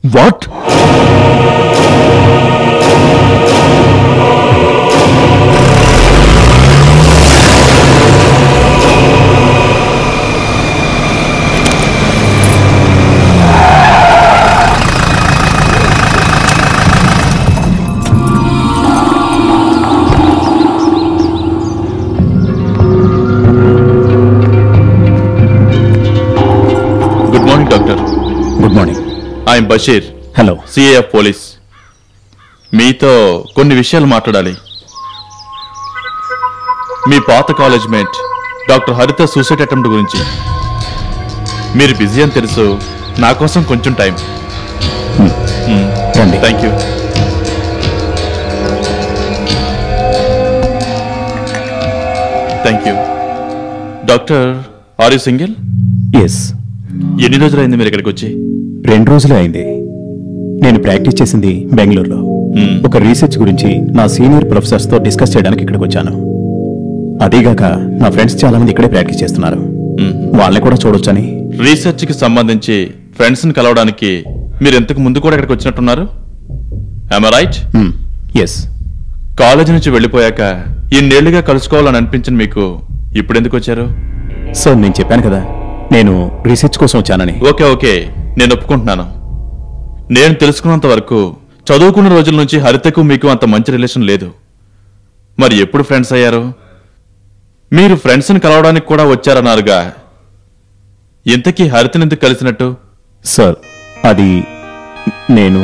What? Good morning, doctor. Good morning. I am Bashir. Hello. CA of Police. మీతో కొన్ని విషయాలు మాట్లాడాలి. మీ పాత కాలేజ్ మేట్ డాక్టర్ హరిత సూసైడ్ అటెంప్ట్ గురించి. మీరు బిజీ అని తెలుసు, నా కోసం కొంచెం టైం. రండి. Thank you. Thank you. Doctor, are you single? Yes. ఎన్ని రోజులైంది మీరు ఇక్కడికి వచ్చి? 2 రోజులే అయింది. నేను ప్రాక్టీస్ చేసింది బెంగళూరులో. ఒక రీసెర్చ్ గురించి నా సీనియర్ ప్రొఫెసర్స్ తో డిస్కస్ చేయడానికి ఇక్కడికి వచ్చాను. అదీగాక నా ఫ్రెండ్స్ చాలా మంది ఇక్కడే ప్రాక్టీస్ చేస్తున్నారు. వాళ్ళని కూడా చూడొచ్చని. రీసెర్చ్ కి సంబంధించి ఫ్రెండ్స్ ని కలవడానికి మీరు ఎంతకు ముందు కూడా ఇక్కడికి వచ్చినట్టున్నారు. Am I right? Yes. College నుంచి వెళ్ళిపోయాక ఇన్నేళ్లుగా కలుసుకోవాలని అనిపించిన మీకు ఇప్పుడు ఎందుకు వచ్చారు? సో నేను చెప్పాను కదా, నేను రీసెర్చ్ కోసం వచ్చానని. ఓకే ఓకే, నేను ఒప్పుకుంటున్నాను. నేను తెలుసుకున్నంత వరకు చదువుకున్న రోజుల నుంచి హరితకు మీకు అంత మంచి రిలేషన్ లేదు. మరి ఎప్పుడు ఫ్రెండ్స్ అయ్యారు? మీరు ఫ్రెండ్స్ని కలవడానికి కూడా వచ్చారన్నారుగా, ఇంతకీ హరితని ఎందుకు కలిసినట్టు? సార్ అది నేను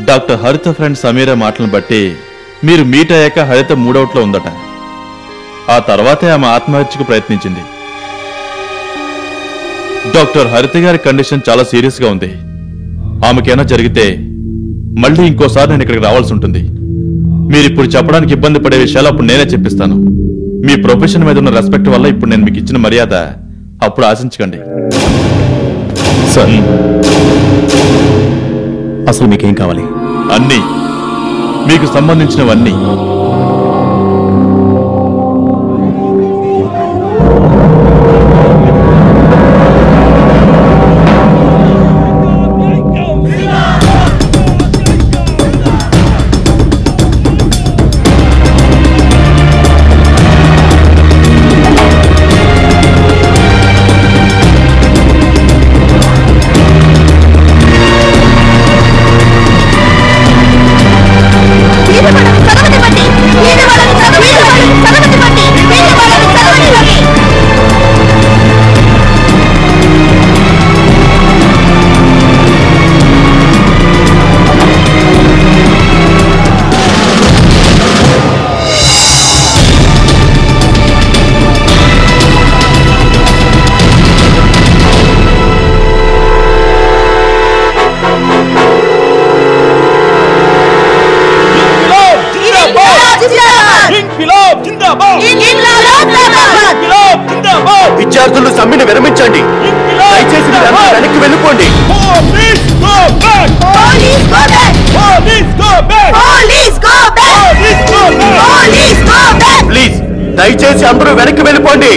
డాక్టర్ హరిత ఫ్రెండ్ సమీరా మాటలను బట్టి మీరు మీట్ అయ్యాక హరిత మూడౌట్లో ఉందట. ఆ తర్వాతే ఆమె ఆత్మహత్యకు ప్రయత్నించింది. డాక్టర్ హరిత గారి కండిషన్ చాలా సీరియస్ గా ఉంది. ఆమెకేనా జరిగితే మళ్ళీ ఇంకోసారి నేను ఇక్కడికి రావాల్సి ఉంటుంది. మీరు ఇప్పుడు చెప్పడానికి ఇబ్బంది పడే విషయాలు అప్పుడు నేనే చెప్పిస్తాను. మీ ప్రొఫెషన్ మీద ఉన్న రెస్పెక్ట్ వల్ల ఇప్పుడు నేను మీకు ఇచ్చిన మర్యాద అప్పుడు ఆశించకండి. సార్ అసలు మీకేం కావాలి? అన్నీ, మీకు సంబంధించినవన్నీ. విద్యార్థులు సమ్మెను విరమించండి. దయచేసి వెనక్కి వెళ్ళిపోండి. ప్లీజ్ దయచేసి అందరూ వెనక్కి వెళ్ళిపోండి.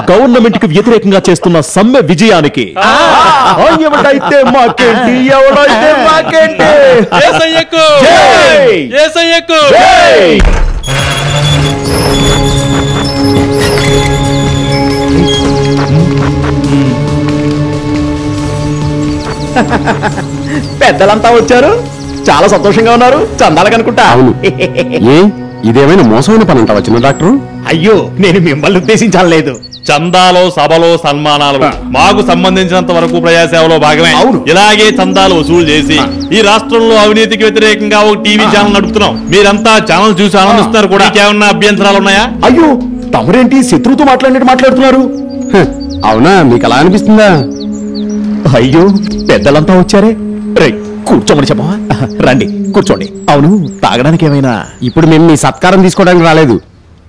గవర్నమెంట్ కి వ్యతిరేకంగా చేస్తున్న సమ్మె విజయానికి ఎవడైతే మాకేంటి, ఎవడైతే మాకేంటి. పెద్దలంతా వచ్చారు, చాలా సంతోషంగా ఉన్నారు. చందాలకనుకుంటా. అవును. ఏ ఇదేమైనా మోసమైన పని అంటావా చిన్న డాక్టర్? అయ్యో, నేను మిమ్మల్ని ఉద్దేశించలేదు. చందాలో సభలో సన్మానాలు మాకు సంబంధించినంత వరకు ప్రజాసేవలో భాగమే. అవును. ఇలాగే చందాలు వసూలు చేసి ఈ రాష్ట్రంలో అవినీతికి వ్యతిరేకంగా ఒక టీవీ ఛానల్ నడుపుతున్నాం. మీరంతా ఛానల్ చూసి ఆనందిస్తున్నారు కూడా. ఏమన్నా అభ్యంతరాలు ఉన్నాయా? అయ్యో, తమరేంటి శత్రువుతో మాట్లాడినట్టు మాట్లాడుతున్నారు? అవునా, మీకు అలా అనిపిస్తుందా? అయ్యో, పెద్దలంతా వచ్చారే. రే, కూర్చోమని చెప్పవా? రండి కూర్చోండి. అవును, తాగడానికి ఏమైనా? ఇప్పుడు మేము మీ సత్కారం తీసుకోవడానికి రాలేదు.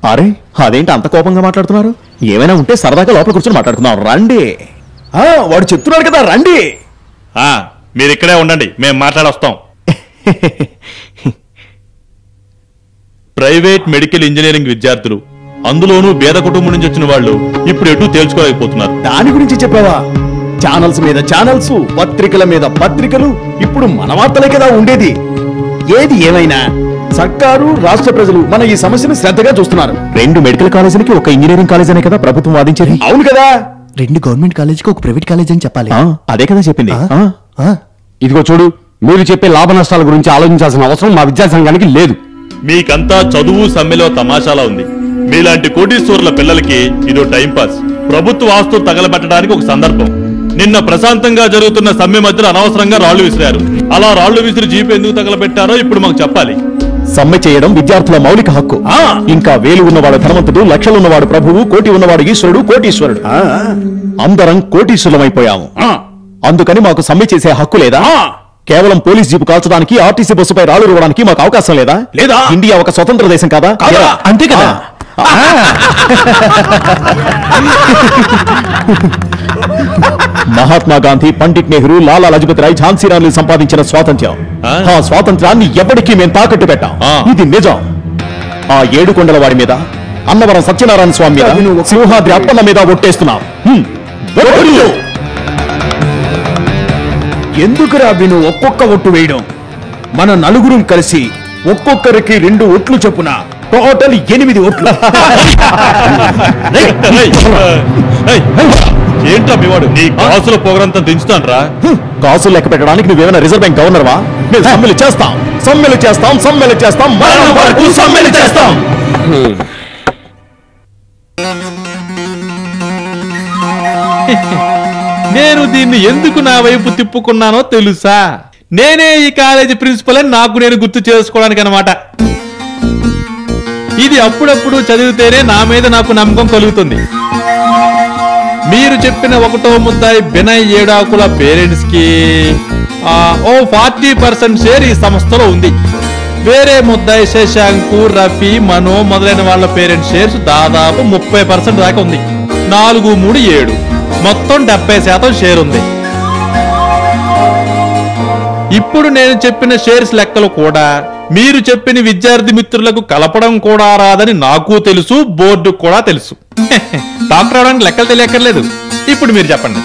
అరే, అదేంటి అంత కోపంగా మాట్లాడుతున్నారు? ఏమైనా ఉంటే సరదాగా లోపల కూర్చొని మాట్లాడుతున్నాం. రండి. వాడు చెప్తున్నాడు కదా, రండి. మీరు ఇక్కడే ఉండండి, మేము మాట్లాడొస్తాం. ప్రైవేట్ మెడికల్ ఇంజనీరింగ్ విద్యార్థులు, అందులోనూ పేద కుటుంబం నుంచి వచ్చిన వాళ్ళు ఇప్పుడు ఎటు తేల్చుకోలేకపోతున్నారు. దాని గురించి చెప్పావా? ఛానల్స్ మీద ఛానల్స్, పత్రికల మీద పత్రికలు, ఇప్పుడు మన వార్తలే కదా ఉండేది. ఏది ఏమైనా సర్కారు, రాష్ట్ర ప్రజలు మన ఈ సమస్యను శ్రద్ధగా చూస్తున్నారు. 2 మెడికల్ కాలేజీలకి ఒక ఇంజనీరింగ్ కాలేజ్ అనే కదా ప్రభుత్వం వాదించేది. అవును కదా. 2 గవర్నమెంట్ కాలేజీకి ఒక ప్రైవేట్ కాలేజ్ అని చెప్పాలి. అదే కదా చెప్పింది. ఇదిగో చూడు, మీరు చెప్పే లాభ నష్టాల గురించి ఆలోచించాల్సిన అవసరం మా విద్యాసంఘానికి లేదు. మీకంతా చదువు సమ్మెలో తమాషాలా ఉంది. మీలాంటి కోటీశ్వరుల పిల్లలకి ఇదో టైంపాస్. ప్రభుత్వ ఆస్తులు తగలబెట్టడానికి ఒక సందర్భం. నిన్న ప్రశాంతంగా జరుగుతున్న సమ్మె మధ్యలో అనవసరంగా రాళ్లు విసిరారు. అలా రాళ్లు విసిరి జీపు ఎందుకు తగలబెట్టారో ఇప్పుడు మాకు చెప్పాలి. సమ్మె చేయడం విద్యార్థుల మౌలిక హక్కు. ఇంకా వేలు ఉన్నవాడు ధనవంతుడు, లక్షలున్నవాడు ప్రభువు, కోటి ఉన్నవాడు ఈశ్వరుడు, కోటీశ్వరుడు. అందరం కోటీశ్వరులమైపోయాము. అందుకని మాకు సమ్మె చేసే హక్కు లేదా? కేవలం పోలీస్ జీపు కాల్చడానికి, ఆర్టీసీ బస్సుపై రాళ్లు రువ్వడానికి మాకు అవకాశం లేదా? లేదా? ఇండియా ఒక స్వతంత్ర దేశం కాదా? అంతే కదా. మహాత్మా గాంధీ, పండిట్ నెహ్రూ, లాలా లజపతి రాయ్, ఝాన్సీ రాణిలు సంపాదించిన స్వాతంత్ర్యం. ఆ స్వాతంత్రాన్ని ఎవరికీ మేము తాకట్టు పెట్టాం. ఇది నిజం. ఆ 7 కొండల వాడి మీద, అన్నవరం సత్యనారాయణ స్వామి మీద, సింహాద్రి అప్పన్న మీద ఒట్టేస్తున్నాం. ఎందుకురా విను ఒక్కొక్క ఒట్టు వేయడం? మన నలుగురం కలిసి ఒక్కొక్కరికి 2 ఒట్లు చొప్పున టోటల్ 8 ఒట్లు. ఏంటా మీవాడు నీ కాసుల పొగరంతా దించుతాన్రా? కాసులు లెక్క పెట్టడానికి నువ్వేమైనా రిజర్వ్ బ్యాంక్ గవర్నర్వా? మేము సమ్మెలు చేస్తాం, సమ్మెలు చేస్తాం, సమ్మెలు చేస్తాం, మరణం వరకు సమ్మెలు చేస్తాం. నేను దీన్ని ఎందుకు నా వైపు తిప్పుకున్నానో తెలుసా? నేనే ఈ కాలేజీ ప్రిన్సిపల్ అని నాకు నేను గుర్తు చేసుకోవడానికి అన్నమాట. ఇది అప్పుడప్పుడు చదివితేనే నా మీద నాకు నమ్మకం కలుగుతుంది. మీరు చెప్పిన 1వ ముద్దాయి బెనయ్ ఏడాకుల పేరెంట్స్ కి 40% షేర్ ఈ సంస్థలో ఉంది. వేరే ముద్దాయి శశాంకు, రఫీ, మనో మొదలైన వాళ్ళ పేరెంట్స్ షేర్స్ దాదాపు 30% దాకా ఉంది. 4, 3, 7 మొత్తం 70% షేర్ ఉంది. ఇప్పుడు నేను చెప్పిన షేర్స్ లెక్కలు కూడా మీరు చెప్పిన విద్యార్థి మిత్రులకు కలపడం కూడా రాదని నాకు తెలుసు, బోర్డు కూడా తెలుసు. డాక్టర్ అవడానికి లెక్కలు తెలియక్కర్లేదు. ఇప్పుడు మీరు చెప్పండి,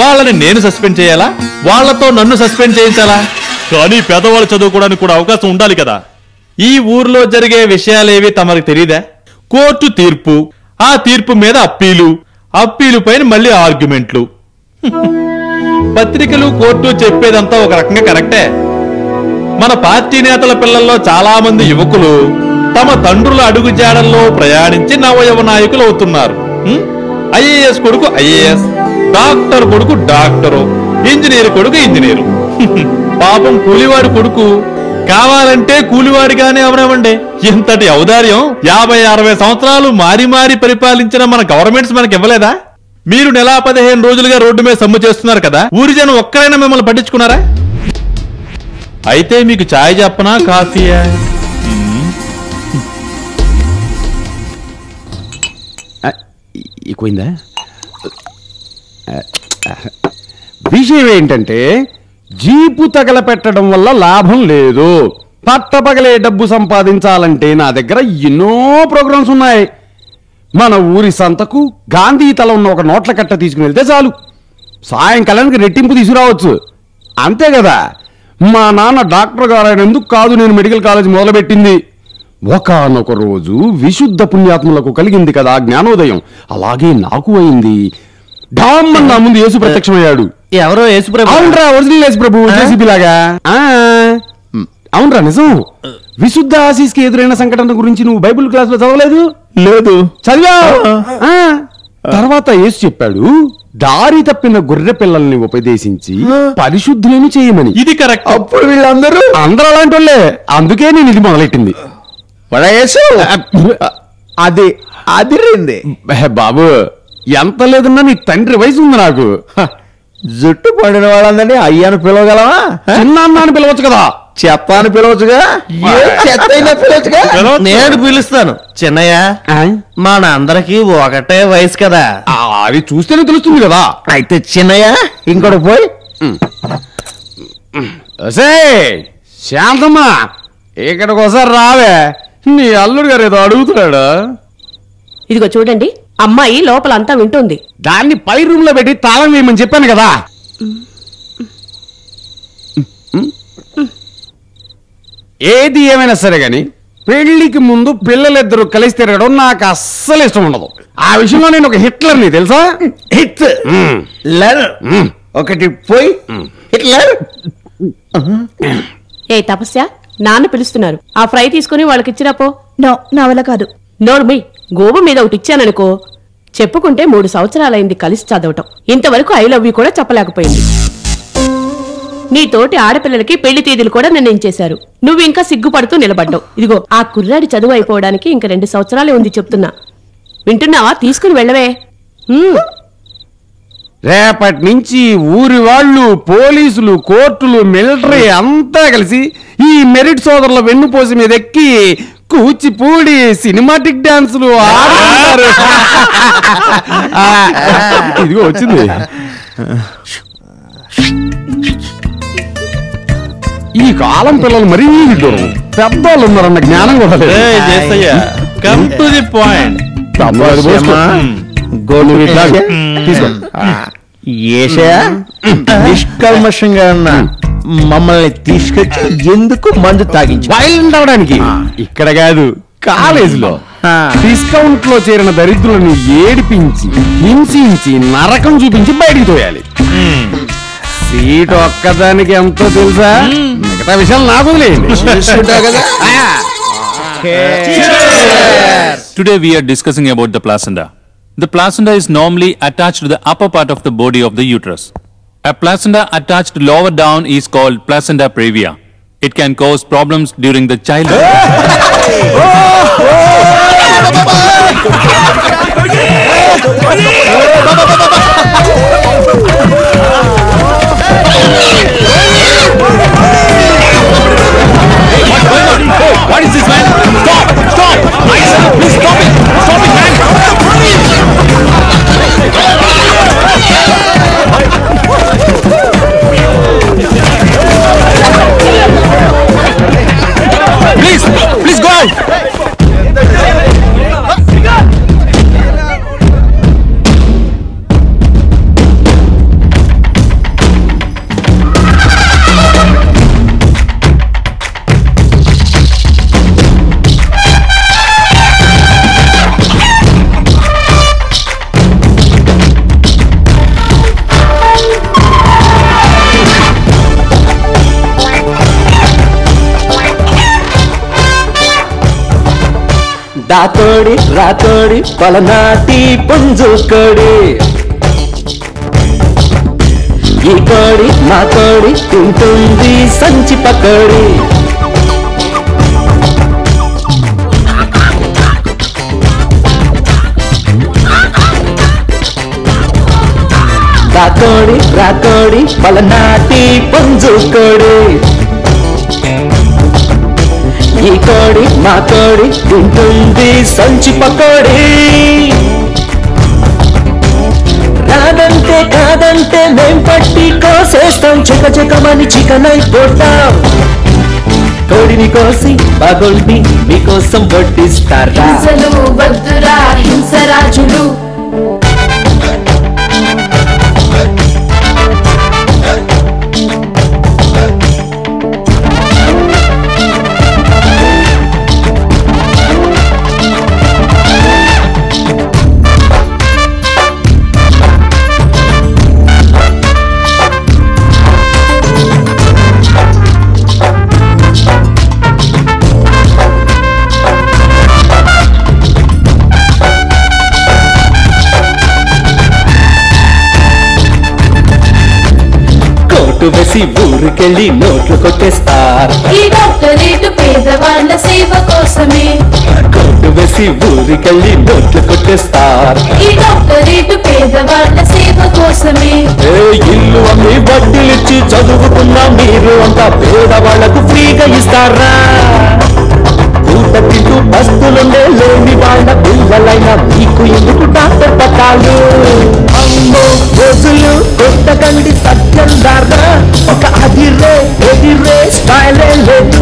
వాళ్ళని నేను సస్పెండ్ చేయాలా, వాళ్లతో నన్ను సస్పెండ్ చేయించాలా? కానీ పేదవాళ్ళు చదువుకోవడానికి కూడా అవకాశం ఉండాలి కదా. ఈ ఊర్లో జరిగే విషయాలేవి తమకు తెలియదా? కోర్టు తీర్పు, ఆ తీర్పు మీద అప్పీలు, అప్పీలు పైన మళ్ళీ ఆర్గ్యుమెంట్లు. పత్రికలు, కోర్టు చెప్పేదంతా ఒక రకంగా కరెక్టే. మన పార్టీ నేతల పిల్లల్లో చాలా మంది యువకులు తమ తండ్రుల అడుగు జాడల్లో ప్రయాణించి నవయవ నాయకులు అవుతున్నారు. ఐఏఎస్ కొడుకు ఐఏఎస్, డాక్టర్ కొడుకు డాక్టరు, ఇంజనీర్ కొడుకు ఇంజనీరు. పాపం కూలివాడి కొడుకు కావాలంటే కూలివాడిగానే అవనవండి. ఇంతటి ఔదార్యం 50-60 సంవత్సరాలు మారి మారి పరిపాలించిన మన గవర్నమెంట్స్ మనకి ఇవ్వలేదా? మీరు నెల 15 రోజులుగా రోడ్డు మీద సమ్మె చేస్తున్నారు కదా, ఊరి జనం ఒక్కరైనా మిమ్మల్ని పట్టించుకున్నారా? అయితే మీకు చాయ్ చెప్పనా, కాఫీయా? ఎక్కువైందా? విషయం ఏంటంటే, జీపు తగలపెట్టడం వల్ల లాభం లేదు. పట్టపగలే డబ్బు సంపాదించాలంటే నా దగ్గర ఎన్నో ప్రోగ్రామ్స్ ఉన్నాయి. మన ఊరి సంతకు గాంధీ తల ఉన్న ఒక నోట్ల కట్ట తీసుకుని వెళ్తే చాలు, సాయంకాలానికి రెట్టింపు తీసుకురావచ్చు. అంతే కదా. మా నాన్న డాక్టర్ గారైనందుకు కాదు నేను మెడికల్ కాలేజ్ మొదలుపెట్టింది. ఒకానొక రోజు విశుద్ధ పుణ్యాత్ములకు కలిగింది కదా జ్ఞానోదయం, అలాగే నాకు అయింది. డామ్మన్ నా ముందు యేసు ప్రత్యక్షమయ్యాడు. ఎవరో యేసు ప్రభు? అవునరా, ఒరిజినల్ యేసు ప్రభు, జేసీబీ లాగా. అవునరా, నిజం. విశుద్ధ ఆశీస్కి ఎదురైన సంఘటన గురించి నువ్వు బైబిల్ క్లాస్ లో చదవలేదు? లేదు. చదివా? తర్వాత యేసు చెప్పాడు, దారి తప్పిన గొర్రె పిల్లల్ని ఉపదేశించి పరిశుద్ధులను చేయమని. ఇది కరెక్ట్. అప్పుడు వీళ్ళందరూ అందరూ అలాంటి వాళ్ళే. అందుకే నేను ఇది మొదలెట్టింది. అది అదిరింది బాబు. ఎంత లేదన్నా నీ తండ్రి వయసు ఉంది నాకు. జుట్టు పండిన వాళ్ళందరినీ అయ్యాను పిలవగలవా? చిన్న అని పిలవచ్చు కదా. చెత్త అని పిలవచ్చుగా. చెత్త అయినా పిలవచ్చుగా. నేను పిలుస్తాను చిన్నయ్య. మన అందరికి ఒకటే వయసు కదా, అది చూస్తేనే తెలుస్తుంది కదా. అయితే చిన్నయ్య ఇంకోటి పోయి. శాంతమ్మా, ఇక్కడికి ఒకసారి రావే. నీ అల్లుడు గారు ఏదో అడుగుతున్నాడు. ఇదిగో చూడండి, అమ్మాయి లోపలంతా వింటుంది. దాన్ని పై రూమ్ లో పెట్టి తాళం వేయమని చెప్పాను కదా. ఏది ఏమైనా సరే గాని పెళ్లికి ముందు పిల్లలిద్దరూ కలిసి తిరగడం నాకు అస్సలు ఇష్టం ఉండదు. ఆ విషయంలో నేను ఒక హిట్లర్ని తెలుసా. హిట్లర్ ఒకటి పోయి హిట్లర్. ఏ తపస్య, నాన్న పిలుస్తున్నారు. ఆ ఫ్రై తీసుకుని వాళ్ళకిచ్చిరా పో. నో, నా వల్ల కాదు. నోర్మి, గోబు మీద ఒకటి ఇచ్చాననుకో, చెప్పుకుంటే 3 సంవత్సరాలైంది కలిసి చదవటం. ఇంతవరకు ఐ లవ్ యూ కూడా చెప్పలేకపోయింది. నీ తోటి ఆడపిల్లలకి పెళ్లి తేదీలు కూడా నిర్ణయించేశారు. నువ్వు ఇంకా సిగ్గుపడుతూ నిలబడ్డావు. ఇదిగో ఆ కుర్రాడి చదువు అయిపోవడానికి ఇంకా 2 సంవత్సరాలే ఉంది చెప్తున్నా. వింటున్నావా? తీసుకుని వెళ్ళవే. రేపటి నుంచి ఊరి వాళ్ళు, పోలీసులు, కోర్టులు, మిలిటరీ అంతా కలిసి ఈ మెరిట్ సోదరుల వెన్నుపోసి మీద ఎక్కి కూచిపూడి, సినిమాటిక్ డాన్సులు ఆడుతున్నారు. ఇదిగో వచ్చింది. ఈ కాలం పిల్లలు మరీ విడ్డూరం. పెద్దవాళ్ళు ఉన్నారన్న జ్ఞానం కూడా లేదు. Come to the point. నిష్కల్మషంగా ఉన్న మమ్మల్ని తీసుకొచ్చి ఎందుకు మందు తాగించి వైలెంట్ అవడానికి ఇక్కడ కాదు, కాలేజీలో డిస్కౌంట్ లో చేరిన దరిద్రులను ఏడిపించి, హింసించి, నరకం చూపించి బయటికి తోయాలి. సీట్ ఒక్కదానికి ఎంతో తెలుసా? మిగతా విషయాలు నాకు వదిలేయండి. Today we are discussing about the placenta. The placenta is normally attached to the upper part of the body of the uterus. A placenta attached lower down is called placenta previa. It can cause problems during the childhood. What is this, man? Stop! Stop! Please stop it! Stop it, man! Please go out! దాతోడి రాతోడి పలనాటి పుంజుకోడి, ఈ కోడి మా కోడి తింటుంది సంచి పకోడి. దాతోడి రాతోడి పలనాటి పుంజుకోడి, ఈ కోడి మా కోడి తింటుంది సంచి పకోడి. రాదంటే కాదంటే మేం పట్టి కోసేస్తాం, చికమని చికెన్ అయిపోతాం. కోడిని కోసి బాగొల్పి మీకోసం వడ్డిస్తారా? వద్దురా హింసరాజులు. వేసి ఊరికెళ్ళి నోట్లు కొట్టేస్తారు. ఈ డాక్టరేటు పేదవాళ్ళ సేవ కోసమే. కోర్టు వేసి ఊరికెళ్ళి నోట్లు కొట్టేస్తారు. ఈ డాక్టరేటు పేదవాళ్ళ సేవ కోసమే. ఇల్లు అమ్మి వడ్డీలిచ్చి చదువుకున్న మీరు అంతా పేదవాళ్లకు ఫ్రీగా ఇస్తారా? పూట తింటూ బస్తులుండే లేని వాళ్ళ పిల్లలైనా మీకు ఎందుకు డాక్టర్ పట్టాలు? అమ్మో రోజులు కొట్టకండి సత్యం దారా, ఒక అదిరే ఎదిరే స్టైలే లేదు.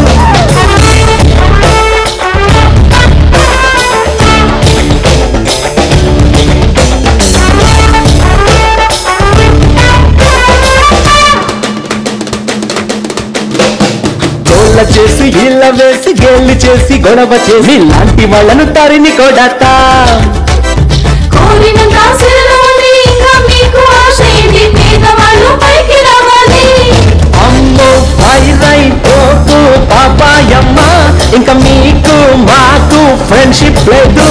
చేసి ఇళ్ళ వేసి గేళ్ళు చేసి గొడవ చేసి లాంటి వాళ్ళను తరిని కొడతా కోరినంత ఆశలు ఉంది, ఇంకా మీకు ఆశ ఏంటి? పేదవాళ్ళు పైకి రావాలి. అమ్మో ఐరై పోకు పాపాయమ్మ, ఇంకా మీకు మాకు ఫ్రెండ్షిప్ లేదు.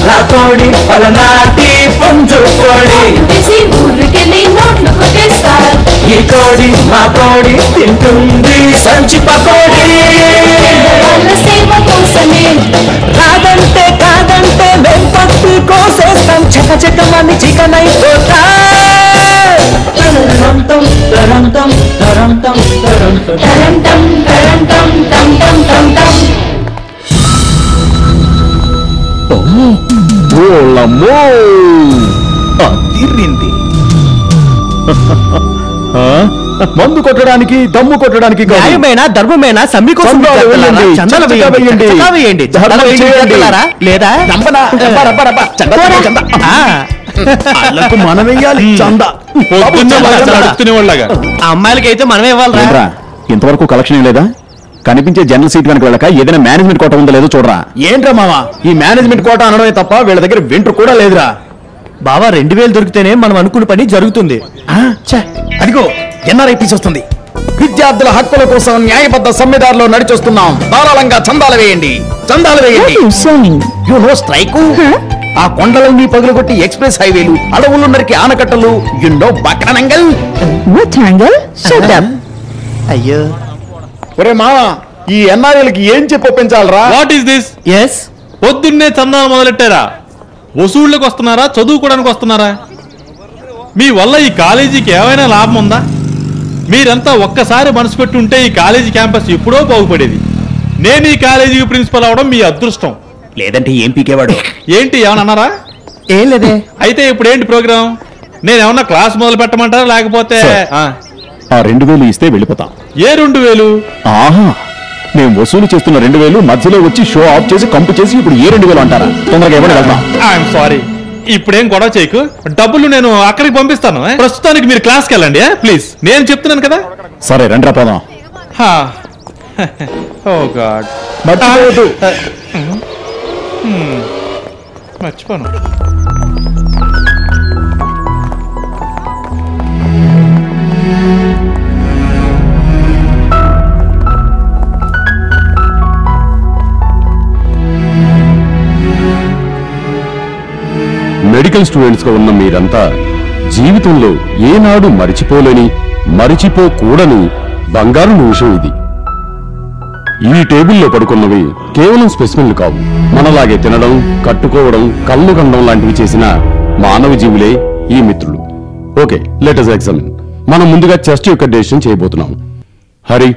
రాతోడి పలనాటి పుంజు కోడి, వేసి ఊరికెళ్ళి నోట్లు కొట్టేస్తారు. ఈ కోడి మా కోడి తింటుంది సంచి పకోడి. వాళ్ళ సేవ కోసమే రాదంటే కాదంటే మేం పట్టి కోసేస్తాం, చకచకమని చికెన్ అయిపోతా. తరంతం తరంతం తరంతం తరంతం టరంటం టరంటం టం టం టం టం. ఓలమ్మో తిరిగింది. మందు కొట్టడానికి దమ్ము కొట్టడానికి కాదు. న్యాయమేనా ధర్మమేనా సమ్మి కోసం చందాలు వేయండి, చందాలు చందాలు వేయండి. చందా వేయండి, చందాలు ధర్మం వేయండి చేయండి. అంటున్నారా? లేదా రంపన, రంప, రంప, రంప. చందా, చందా. ఆ, వాళ్ళకు మనం వెయ్యాలి చందా. పొద్దున్నే వాళ్ళ అడుగుతునే వాళ్ళగా. ఆ అమ్మాయిలకి అయితే మనమే ఇవ్వాలరా. ఏంట్రా, ఇంతవరకు కలెక్షన్ ఏం లేదా? కనిపించే జనరల్ సీట్ వెనక వెళ్ళక ఏదైనా మేనేజ్మెంట్ కోట ఉందో లేదో చూడరా. ఏంట్రా మావా, ఈ మేనేజ్మెంట్ కోట అనడమే తప్ప వీళ్ళ దగ్గర వింటర్ కూడా లేదురా. బావా 2000 దొరికితేనే మనం అనుకున్న పని జరుగుతుంది. అదిగో ఎన్ఆర్ఐ పీస్ వస్తుంది. విద్యార్థుల హక్కుల కోసం న్యాయబద్ధ సమ్మెదారులో నడిచొస్తున్నాం. ధారాళంగా చందాలు వేయండి, చందాలు వేయండి. You know strike. ఆ కొండలన్నీ పగులుగొట్టి ఎక్స్ప్రెస్ హైవేలు, అడవులు నరికి ఆనకట్టలు. You know బక్రనంగల్. అయ్యో ఒరే మావా, ఈ ఎన్ఆర్ఐలకి ఏం చెప్పి ఒప్పించాలరా? What is this? ఎస్ పొద్దున్నే చందాలు మొదలెట్టారా? వసూళ్ళకి వస్తున్నారా, చదువుకోవడానికి వస్తున్నారా? మీ వల్ల ఈ కాలేజీకి ఏమైనా లాభం ఉందా? మీరంతా ఒక్కసారి మనసు పెట్టి ఉంటే ఈ కాలేజీ క్యాంపస్ ఎప్పుడో బాగుపడేది. నేను ఈ కాలేజీకి ప్రిన్సిపల్ అవడం మీ అదృష్టం. లేదంటే ఏం పీకేవాడు? ఏంటి ఏమన్నా అన్నారా? ఏం లేదే. అయితే ఇప్పుడు ఏంటి ప్రోగ్రామ్? నేను ఏమన్నా క్లాస్ మొదలు పెట్టమంటారా లేకపోతే సార్. ఆ 2000 ఇస్తే వెళ్ళిపోతాం. ఏ 2000? ఆహా, మేము వసూలు చేస్తున్న 2000 మధ్యలో వచ్చి షో ఆఫ్ చేసి కంపు చేసి ఇప్పుడు ఏ 2000 అంటారా? తొందరగా ఇవ్వండి, వెళ్దాం. ఐఎమ్ సారీ, ఇప్పుడేం గొడవ చేయకు. డబ్బులు నేను అక్కడికి పంపిస్తాను. ప్రస్తుతానికి మీరు క్లాస్కి వెళ్ళండి ప్లీజ్. నేను చెప్తున్నాను కదా. సరే రండి పోదాం. ఓ గాడ్, మర్చిపోవద్దు. మర్చిపోను. మెడికల్ స్టూడెంట్స్ గా ఉన్న మీరంతా జీవితంలో ఏనాడు మరిచిపోలేని, మరిచిపోకూడని బంగారు నిమిషం ఇది. ఈ టేబుల్లో పడుకున్నవి కేవలం స్పెసిమెన్లు కావు. మనలాగే తినడం, కట్టుకోవడం, కళ్ళు కండం లాంటివి చేసిన మానవ జీవులే ఈ మిత్రులు. Okay, let us examine. మనం ముందుగా చెస్ట్ యొక్క డెసిషన్ చేయబోతున్నాం. హరి,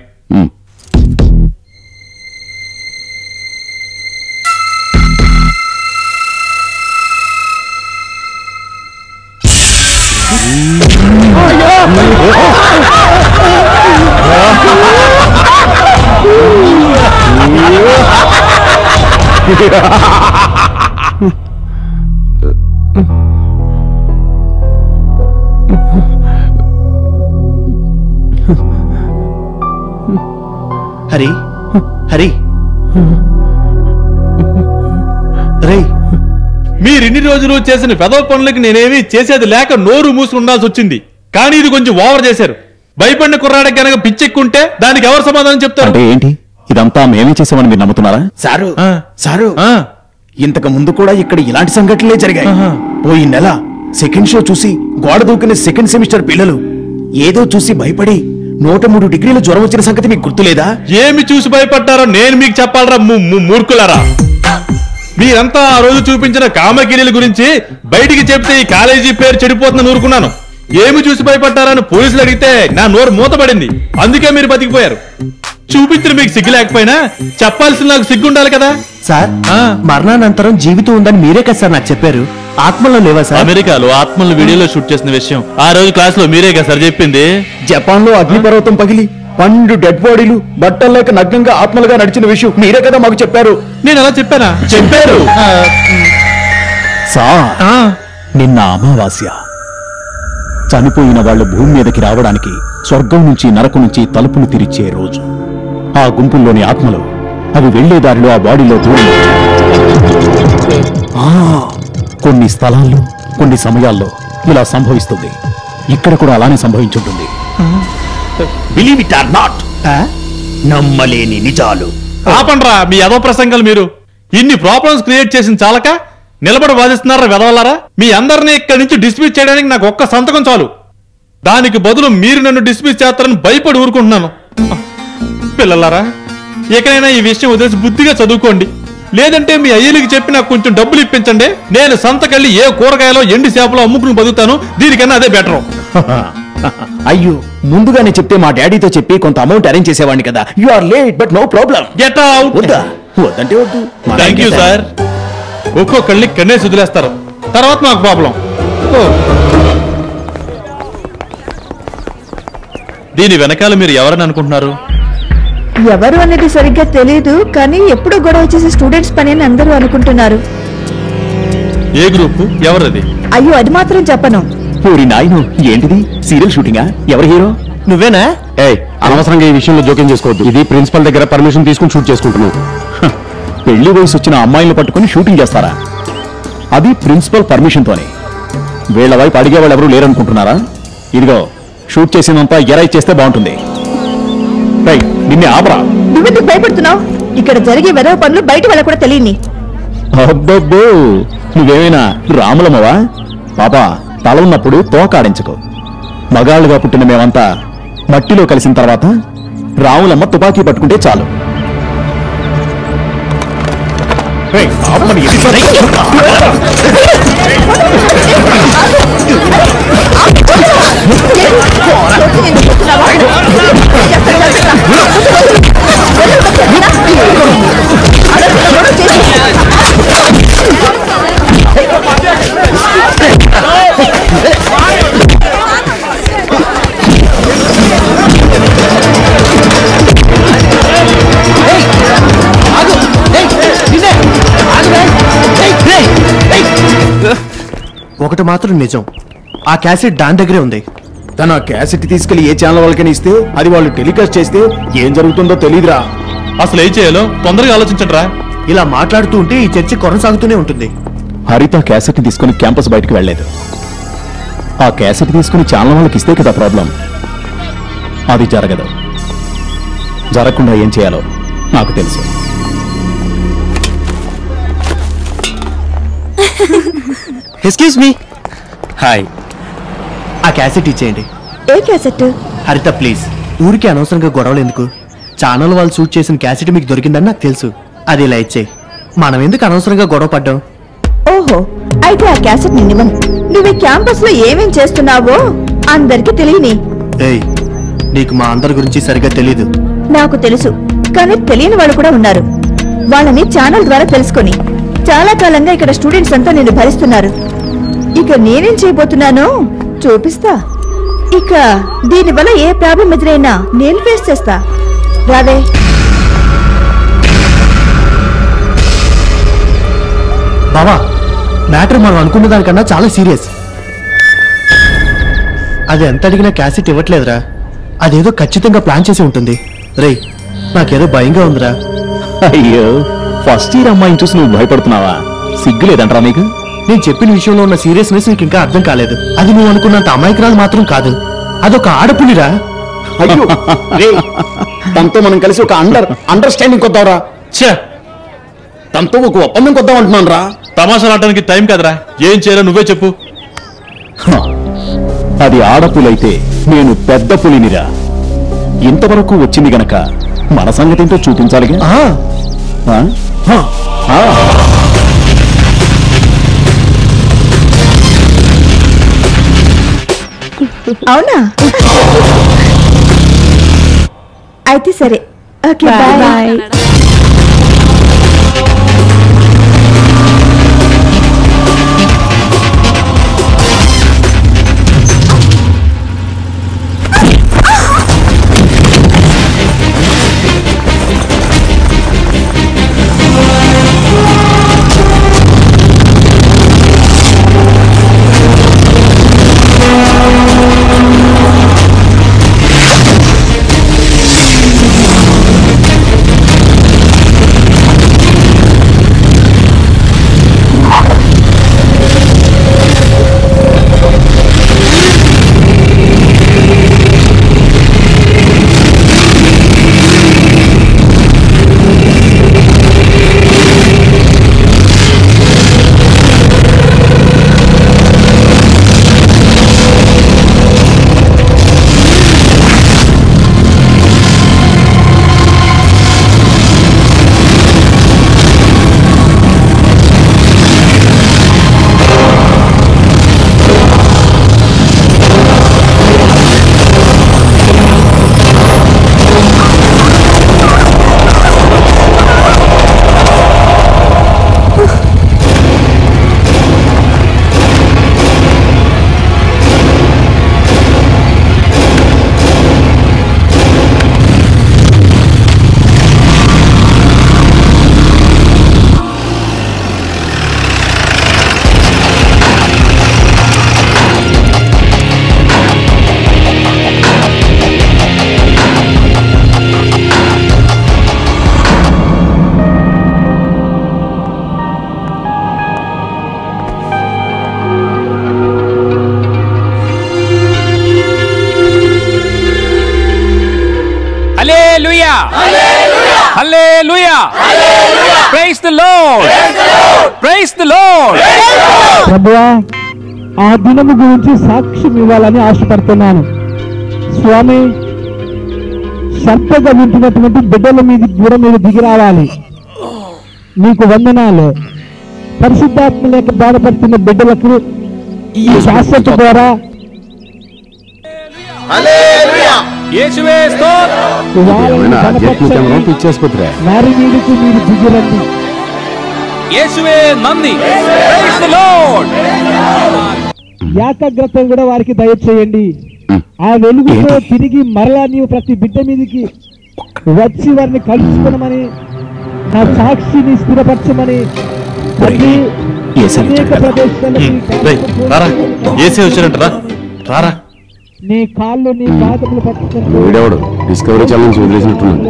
హరి హరి రే, మీరిన్ని రోజులు చేసిన పెదవ పనులకి నేనేమి చేసేది లేక నోరు మూసి ఉండాల్సి వచ్చింది. కానీ ఇది కొంచెం ఓవర్ చేశారు. భయపడిన కుర్రాడికి కనుక పిచ్చెక్కుంటే దానికి ఎవరు సమాధానం చెప్తారు? అంటే ఏంటి ఇదంతా మేమే చేసామని మీరు నమ్ముతున్నారా? సారు, సారు, ఇంతకు ముందు కూడా ఇక్కడ ఇలాంటి సంఘటనలే జరిగాయి. పోయిన నెల సెకండ్ షో చూసి గోడ దూకిన సెకండ్ సెమిస్టర్ పిల్లలు ఏదో చూసి భయపడి 103 డిగ్రీల జ్వరం వచ్చిన సంగతి మీకు గుర్తులేదా? ఏమి చూసి భయపడ్డారో నేను మీకు చెప్పాలరా మూర్ఖులారా. మీరంతా ఆ రోజు చూపించిన కామకిరీల గురించి బయటికి చెప్తే ఈ కాలేజీ పేరు చెడిపోతుందని ఊరుకున్నాను. ఏమి చూసి భయపడ్డారని పోలీసులు అడిగితే నా నోరు మూతపడింది. అందుకే మీరు బతికిపోయారు. చూపించిన మీకు సిగ్గు లేకపోయినా చెప్పాల్సిన నాకు సిగ్గు ఉండాలి కదా సార్. మరణానంతరం జీవితం ఉందని మీరే కదా సార్ నాకు చెప్పారు. ఆత్మలో లేవా సార్? అమెరికాలో ఆత్మలను వీడియోలో షూట్ చేసిన విషయం ఆ రోజు క్లాస్ లో మీరే కదా సార్ చెప్పింది. జపాన్ లో అగ్నిపర్వతం పగిలి 12 డెడ్ బాడీలు బట్టల్లేక నగ్నంగా ఆత్మలుగా నడిచిన విషయం మీరే కదా మాకు చెప్పారు. నేను అలా చెప్పానా? చెప్పారు. నిన్న అమావాస్య చనిపోయిన వాళ్ళు భూమి మీదకి రావడానికి స్వర్గం నుంచి నరకం నుంచి తలుపులు తెరిచే రోజు. ఆ గుంపుల్లోని ఆత్మలు అవి వెళ్లే దారిలో ఆ బాడీలో దూరం. కొన్ని స్థలాల్లో కొన్ని సమయాల్లో ఇలా సంభవిస్తుంది. ఇక్కడ కూడా అలానే సంభవించుంటుంది. బిలీవ్ ఇట్ ఆర్ నాట్, నమ్మలేని నిజాలు. ఆపండ్రా మీ యదో ప్రసంగాలు. మీరు ఇన్ని ప్రాబ్లమ్స్ క్రియేట్ చేసిన చాలక నిలబడి వాదిస్తున్నారా వెదవలారా? మీ అందరినీ ఇక్కడి నుంచి డిస్మిస్ చేయడానికి నాకు ఒక్క సంతకం చాలు. దానికి బదులు మీరు నన్ను డిస్మిస్ చేస్తారని భయపడి ఊరుకుంటున్నాను. పిల్లలారా, ఎక్కడైనా ఈ విషయం వదిలేసి బుద్ధిగా చదువుకోండి. లేదంటే మీ అయ్యలకి చెప్పి నాకు కొంచెం డబ్బులు ఇప్పించండి. నేను సంతకెళ్ళి ఏ కూరగాయలో ఎండి చేపలో అమ్ముకుని బతుకుతాను. దీనికన్నా అదే బెటరు. అయ్యో, ముందుగానే చెప్తే మా డాడీతో చెప్పి కొంత అమౌంట్ అరేంజ్ చేసేవాడిని కదా. You are late but no problem. Get out. వద్దా? వద్దంటే వద్దు. Thank you sir. ఒక్కొక్కళ్ళని కన్నే వదిలేస్తారు, తర్వాత నాకు ప్రాబ్లం. దీని వెనకాల మీరు ఎవరని అనుకుంటున్నారు? ఎవరు అనేది సరిగ్గా తెలియదు, కానీ ఎప్పుడు గొడవ చేసే స్టూడెంట్స్ పని అని అందరూ అనుకుంటున్నారు. ఏ గ్రూప్? ఎవరది? అయ్యో, అది మాత్రం చెప్పను. ఊరి నాయను, ఏంటిది? సీరియల్ షూటింగా? ఎవరు హీరో? నువ్వేనా? అనవసరంగా ఈ విషయంలో జోక్యం చేసుకోవద్దు. ఇది ప్రిన్సిపల్ దగ్గర పర్మిషన్ తీసుకుని షూట్ చేసుకుంటున్నాం. పెళ్లి వయసు వచ్చిన అమ్మాయిలను పట్టుకుని షూటింగ్ చేస్తారా? అది ప్రిన్సిపల్ పర్మిషన్తోనే. వీళ్ల వైపు అడిగే వాళ్ళు ఎవరూ లేరనుకుంటున్నారా? ఇదిగో, షూట్ చేసినంతా ఎరై చేస్తే బాగుంటుంది. నిన్నే ఆపరా. నువ్వెందుకు భయపడుతున్నావు? ఇక్కడ జరిగే వెదవ పనులు బయట వాళ్ళ కూడా తెలియని. అబ్బబ్బో, నువ్వేమైనా రాములమ్మవా? పాపా, తల ఉన్నప్పుడు తోకాడించకు. మగాళ్ళుగా పుట్టిన మేమంతా మట్టిలో కలిసిన తర్వాత రాములమ్మ తుపాకీ పట్టుకుంటే చాలు. ఒకటి మాత్రం నిజం, ఆ క్యాసెట్ దాని దగ్గరే ఉంది. తన క్యాసెట్ తీసుకెళ్లి ఏ ఛానల్ వాళ్ళకని ఇస్తే అది వాళ్ళు టెలికాస్ట్ చేస్తే ఏం జరుగుతుందో తెలీదురా. అసలు ఏం చేయాలో తొందరగా ఆలోచించండిరా. ఇలా మాట్లాడుతూ ఉంటే ఈ చర్చ కొనసాగుతూనే ఉంటుంది. హరిత క్యాసెట్ తీసుకుని క్యాంపస్ బయటకు వెళ్లేదు. ఆ క్యాసెట్ తీసుకుని ఛానల్ వాళ్ళకి ఇస్తే కదా ప్రాబ్లం. అది జరగదు. జరగకుండా ఏం చేయాలో నాకు తెలుసు. Excuse me. హాయ్. ఆ క్యాసెట్ ఇచ్చేయండి. ఏ క్యాసెట్? హరిత ప్లీజ్, ఊరికి అనవసరంగా గొడవలు ఎందుకు? ఛానల్ వాళ్ళు షూట్ చేసిన క్యాసెట్ మీకు దొరికిందని నాకు తెలుసు. అది ఇలా ఇచ్చేయి. మనం ఎందుకు అనవసరంగా గొడవ పడ్డాం? ఓహో, అయితే ఆ క్యాసెట్ నిన్నివ్వను. నువ్వు ఈ క్యాంపస్ లో ఏమేం చేస్తున్నావో అందరికి తెలియని. ఏయ్, నీకు మా అందరి గురించి సరిగ్గా తెలీదు. నాకు తెలుసు, కానీ తెలియని వాళ్ళు కూడా ఉన్నారు. వాళ్ళని ఛానల్ ద్వారా తెలుసుకొని చాలా కాలంగా ఇక్కడ స్టూడెంట్స్ అంతా నిన్ను భరిస్తున్నారు. ఇక నేనేం చేయబోతున్నానో చూపిస్తా. ఇక దీనివల్ల ఏ ప్రాబ్లం ఎదురైనా నేను ఫేస్ చేస్తా. రావే. బావా, మ్యాటర్ మనం అనుకున్న దానికన్నా చాలా సీరియస్. అది ఎంత అడిగినా క్యాసెట్ ఇవ్వట్లేదురా. అదేదో ఖచ్చితంగా ప్లాన్ చేసి ఉంటుంది. రేయ్, నాకేదో భయంగా ఉందిరా. అయ్యో, ఫస్ట్ ఇయర్ అమ్మాయిని చూసి నువ్వు భయపడుతున్నావా? సిగ్గులేదంటరా నీకు? నేను చెప్పిన విషయంలో ఉన్న సీరియస్నెస్ నీకు ఇంకా అర్థం కాలేదు. అది నువ్వు అనుకున్నంత అమాయకురాలు మాత్రం కాదు. అదొక ఆడపులిరా. అయ్యో, తనతో మనం కలిసి ఒక అండర్స్టాండింగ్ కొద్దాంరా. తనతో ఒక ఒప్పందం కొద్దాం అంటున్నాను రా. తమాషాలాడటానికి టైం కదరా. ఏం చేయాలో నువ్వే చెప్పు. అది ఆడపులైతే నేను పెద్ద పులినిరా. ఇంతవరకు వచ్చింది గనక మన సంగతింతో చూపించాలిగా. అవునా? అయితే సరే. Okay, bye. Hallelujah! Praise the Lord! Praise the Lord! ప్రభువా, ఆ దినము గురించి సాక్ష్యం ఇవ్వాలని ఆశపడుతున్నాను. స్వామి, శ్రద్ధగా వింటున్నటువంటి బిడ్డల మీద కూడా మీరు దిగి రావాలి. నీకు వందనాలు. పరిశుద్ధాత్మ లేక బాధపడుతున్న బిడ్డలకు ఈ శాశ్వత ద్వారా వారి మీదకు మీరు దిగిరండి. ఏకాగ్రత కూడా వారికి దయచేయండి. ఆ వెలుగుతో తిరిగి మరలా నీవు ప్రతి బిడ్డ మీదకి వచ్చి వారిని కలుసుకునమని, నా సాక్షిని స్థిరపరచమని, అనేక ప్రదేశాల్లో నీ కాళ్ళు నీ పాదములు వీడెవడు డిస్కవరీ ఛానల్ వదిలేసినట్టున్నాడు.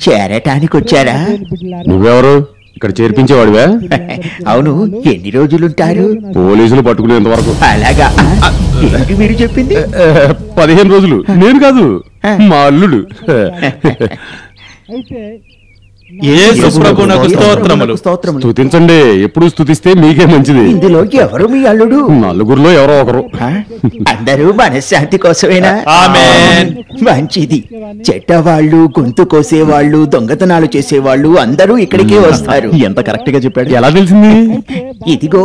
చేరటానికి వచ్చారా? నువ్వెవరు? ఇక్కడ చేర్పించేవాడివే? అవును, ఎన్ని రోజులుంటారు? పోలీసులు పట్టుకునేంత వరకు. అలాగా? ఏంటి మీరు చెప్పింది? 15 రోజులు. నేను కాదు, మా అల్లుడు. స్తుతించండి, ఎప్పుడు స్తుతిస్తే మీకే మంచిది. ఇందులో ఎవరు మీ అల్లుడు? నలుగురిలో ఎవరో ఒకరు. అందరూ మనశ్శాంతి కోసమేనా? మంచిది. చెట్టవాళ్ళు, గొంతు కోసేవాళ్ళు, దొంగతనాలు చేసేవాళ్ళు అందరూ ఇక్కడికే వస్తారు. ఎంత కరెక్ట్ గా చెప్పాడు. ఎలా తెలిసింది? ఇదిగో,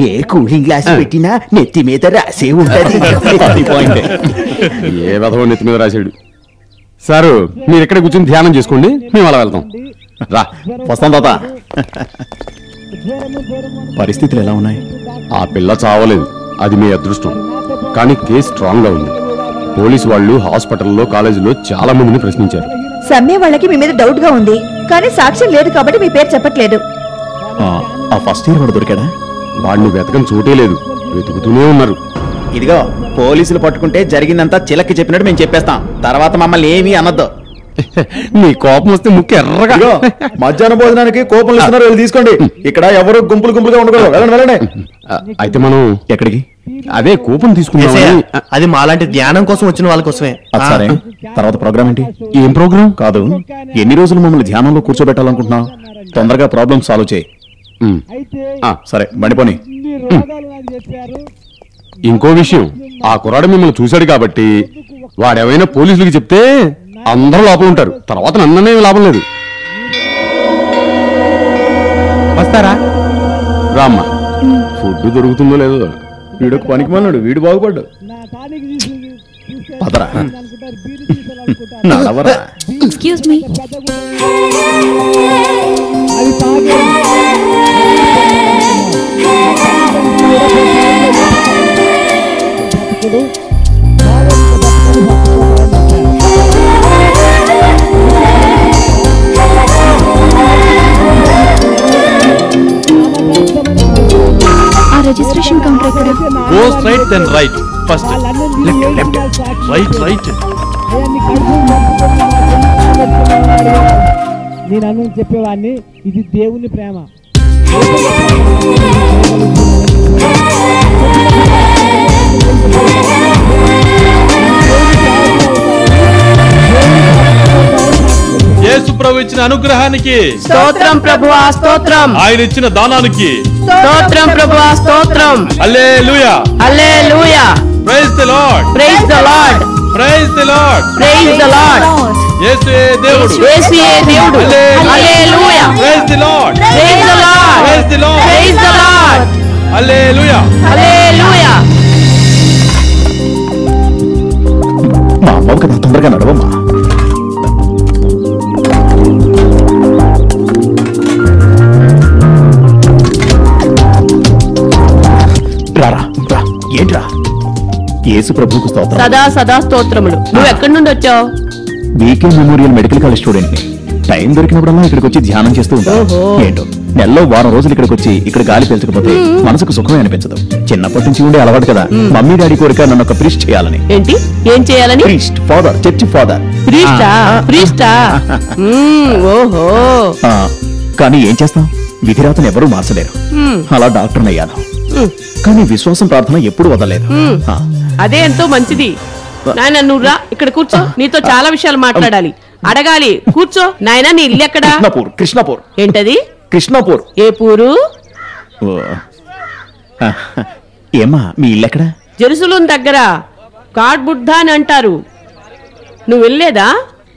ఏ కూలింగ్ గ్లాస్ పెట్టినా నెత్తి మీద రాసే ఉంటది. ఏ విధవ నెత్తి మీద రాశాడు. సారు, మీరు ఇక్కడ కూర్చొని ధ్యానం చేసుకోండి, మేము అలా వెళ్తాం. రా, వస్తాం తాత. పరిస్థితులు ఎలా ఉన్నాయి? ఆ పిల్ల చావలేదు, అది మీ అదృష్టం. కానీ కేసు స్ట్రాంగ్ గా ఉంది. పోలీసు వాళ్ళు హాస్పిటల్లో, కాలేజీలో చాలా మందిని ప్రశ్నించారు. సమ్మె వాళ్ళకి మీ మీద డౌట్ గా ఉంది, కానీ సాక్ష్యం లేదు కాబట్టి మీ పేరు చెప్పట్లేదు. ఆ ఫస్ట్ ఇయర్ వాడు దొరికాడా? వాడిని వెతకని చోటే లేదు, వెతుకుతూనే ఉన్నారు. ఇదిగో, పోలీసులు పట్టుకుంటే జరిగిందంతా చిలక్కి చెప్పినట్టు మేము చెప్పేస్తాం. తర్వాత మమ్మల్ని ఏమీ అనొద్దు. నీ కోపం వస్తే ముక్కు ఎర్రగా. మధ్యాహ్న భోజనానికి కోపం ఇస్తున్నారు, వెళ్ళి తీసుకోండి. ఇక్కడ ఎవరు గుంపులు గుంపులుగా ఉండకూడదు. వెళ్ళండి వెళ్ళండి. అయితే మనం ఎక్కడికి? అదే కూపం తీసుకున్నాం. అది మాలాంటి ధ్యానం కోసం వచ్చిన వాళ్ళ కోసమే. సరే, తర్వాత ప్రోగ్రామ్ ఏంటి? ఏం ప్రోగ్రామ్? కాదు, ఎన్ని రోజులు మమ్మల్ని ధ్యానంలో కూర్చోబెట్టాలనుకుంటున్నావు? తొందరగా ప్రాబ్లమ్ సాల్వ్ చేయి. సరే, బండిపోని. ఇంకో విషయం, ఆ కుర్రాడు మిమ్మల్ని చూశాడు కాబట్టి వాడేమైనా పోలీసులకి చెప్తే అందరూ లోపల ఉంటారు. తర్వాత నన్ననే లాభం లేదు. వస్తారా? రామ్మా, ఫుడ్ దొరుకుతుందో లేదో. వీడొక పనికి మన్నాడు, వీడు బాగుపడ్డు. పదరా, నడవరా. Excuse me. రిజిస్ట్రేషన్ కౌంటర్ ఎక్కడ? Go straight then right. First left. Right. నేను అన్నం చెప్పేవాడిని, ఇది దేవుని ప్రేమ. యేసు ప్రభు ఇచ్చిన అనుగ్రహానికి స్తోత్రం ప్రభువా, స్తోత్రం. ఆయన ఇచ్చిన దానానికి స్తోత్రం ప్రభువా, స్తోత్రం. Hallelujah, hallelujah. Praise the Lord, praise the Lord, praise the Lord, praise the Lord. యేసువే దేవుడు, యేసువే దేవుడు. Hallelujah, praise the Lord, praise the Lord, praise the Lord, praise the Lord. Hallelujah, hallelujah. మా అమ్మ కదా, తొందరగా నడవమ్మా. రారా, రా. ఏంట్రా? యేసు ప్రభువుకు స్తోత్రం. సదా సదా స్తోత్రములు. నువ్వు ఎక్కడి నుండి వచ్చావు? BK memorial medical college student ని. టైం దొరికినప్పుడల్లా ఇక్కడికి వచ్చి ధ్యానం చేస్తూ ఉంటాను. ఏంటో నెలలో వారం రోజులు ఇక్కడికి వచ్చి ఇక్కడ గాలి పీల్చకపోతే మనసుకు సుఖమే అనిపించదు. చిన్నప్పటి నుంచి ఉండే అలవాటు కదా. మమ్మీ డాడీ కోరిక నన్ను ఒక ప్రీస్ట్ చేయాలని. ఏంటి? ఏం చేయాలని? Priest, father, church father. ప్రీస్టా? ఓహో. కానీ ఏం చేస్తాం, విధిరాతను ఎవరూ మార్చలేరు. అలా డాక్టర్ని అయ్యాను. కానీ విశ్వాసం, ప్రార్థన ఎప్పుడు వదలలేదు. అదే ఎంతో మంచిది. నాయన నువ్వు రా, ఇక్కడ కూర్చో, నీతో చాలా విషయాలు మాట్లాడాలి, అడగాలి. కూర్చో నాయన. నీ ఇల్లు ఎక్కడా? కృష్ణాపూర్. ఏంటది? కృష్ణాపూర్. ఏ పూరు? ఏమా మీ ఇల్లు ఎక్కడ? జెరూసలేం దగ్గర గాడ్ బుద్ధ అని అంటారు. నువ్వు వెళ్ళలేదా?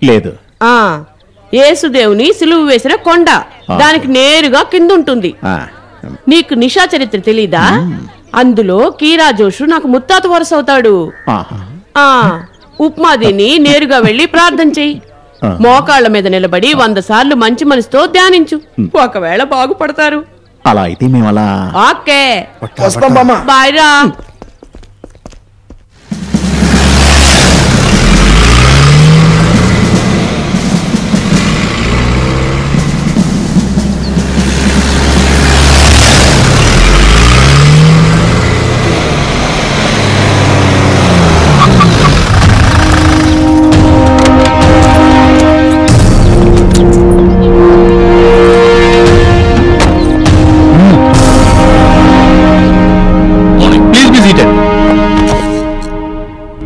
లేదు. యేసుదేవుని సిలువు వేసిన కొండ, దానికి నేరుగా కింద ఉంటుంది. నీకు నిషా చరిత్ర తెలీదా? అందులో కీరా జోషు నాకు ముత్తాత వరుస అవుతాడు. ఉప్మా తిని నేరుగా వెళ్లి ప్రార్థన చెయ్యి. మోకాళ్ల మీద నిలబడి 100 సార్లు మంచి మనసుతో ధ్యానించు. ఒకవేళ బాగుపడతారు. అలా అయితే మేము అలా. ఓకే, బాయ్ రా.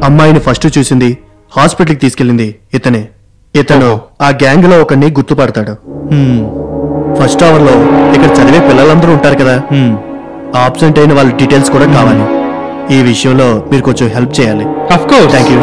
అమ్మాయిని ఫస్ట్ చూసింది, హాస్పిటల్కి తీసుకెళ్ళింది ఇతనే. ఇతను ఆ గ్యాంగ్ లో ఒకరిని గుర్తుపడతాడు. ఫస్ట్ అవర్ లో ఇక్కడ చదివే పిల్లలందరూ ఉంటారు కదా, ఆబ్సెంట్ అయిన వాళ్ళ డీటెయిల్స్ కూడా కావాలి. ఈ విషయంలో మీరు కొంచెం హెల్ప్ చేయాలి. Thank you.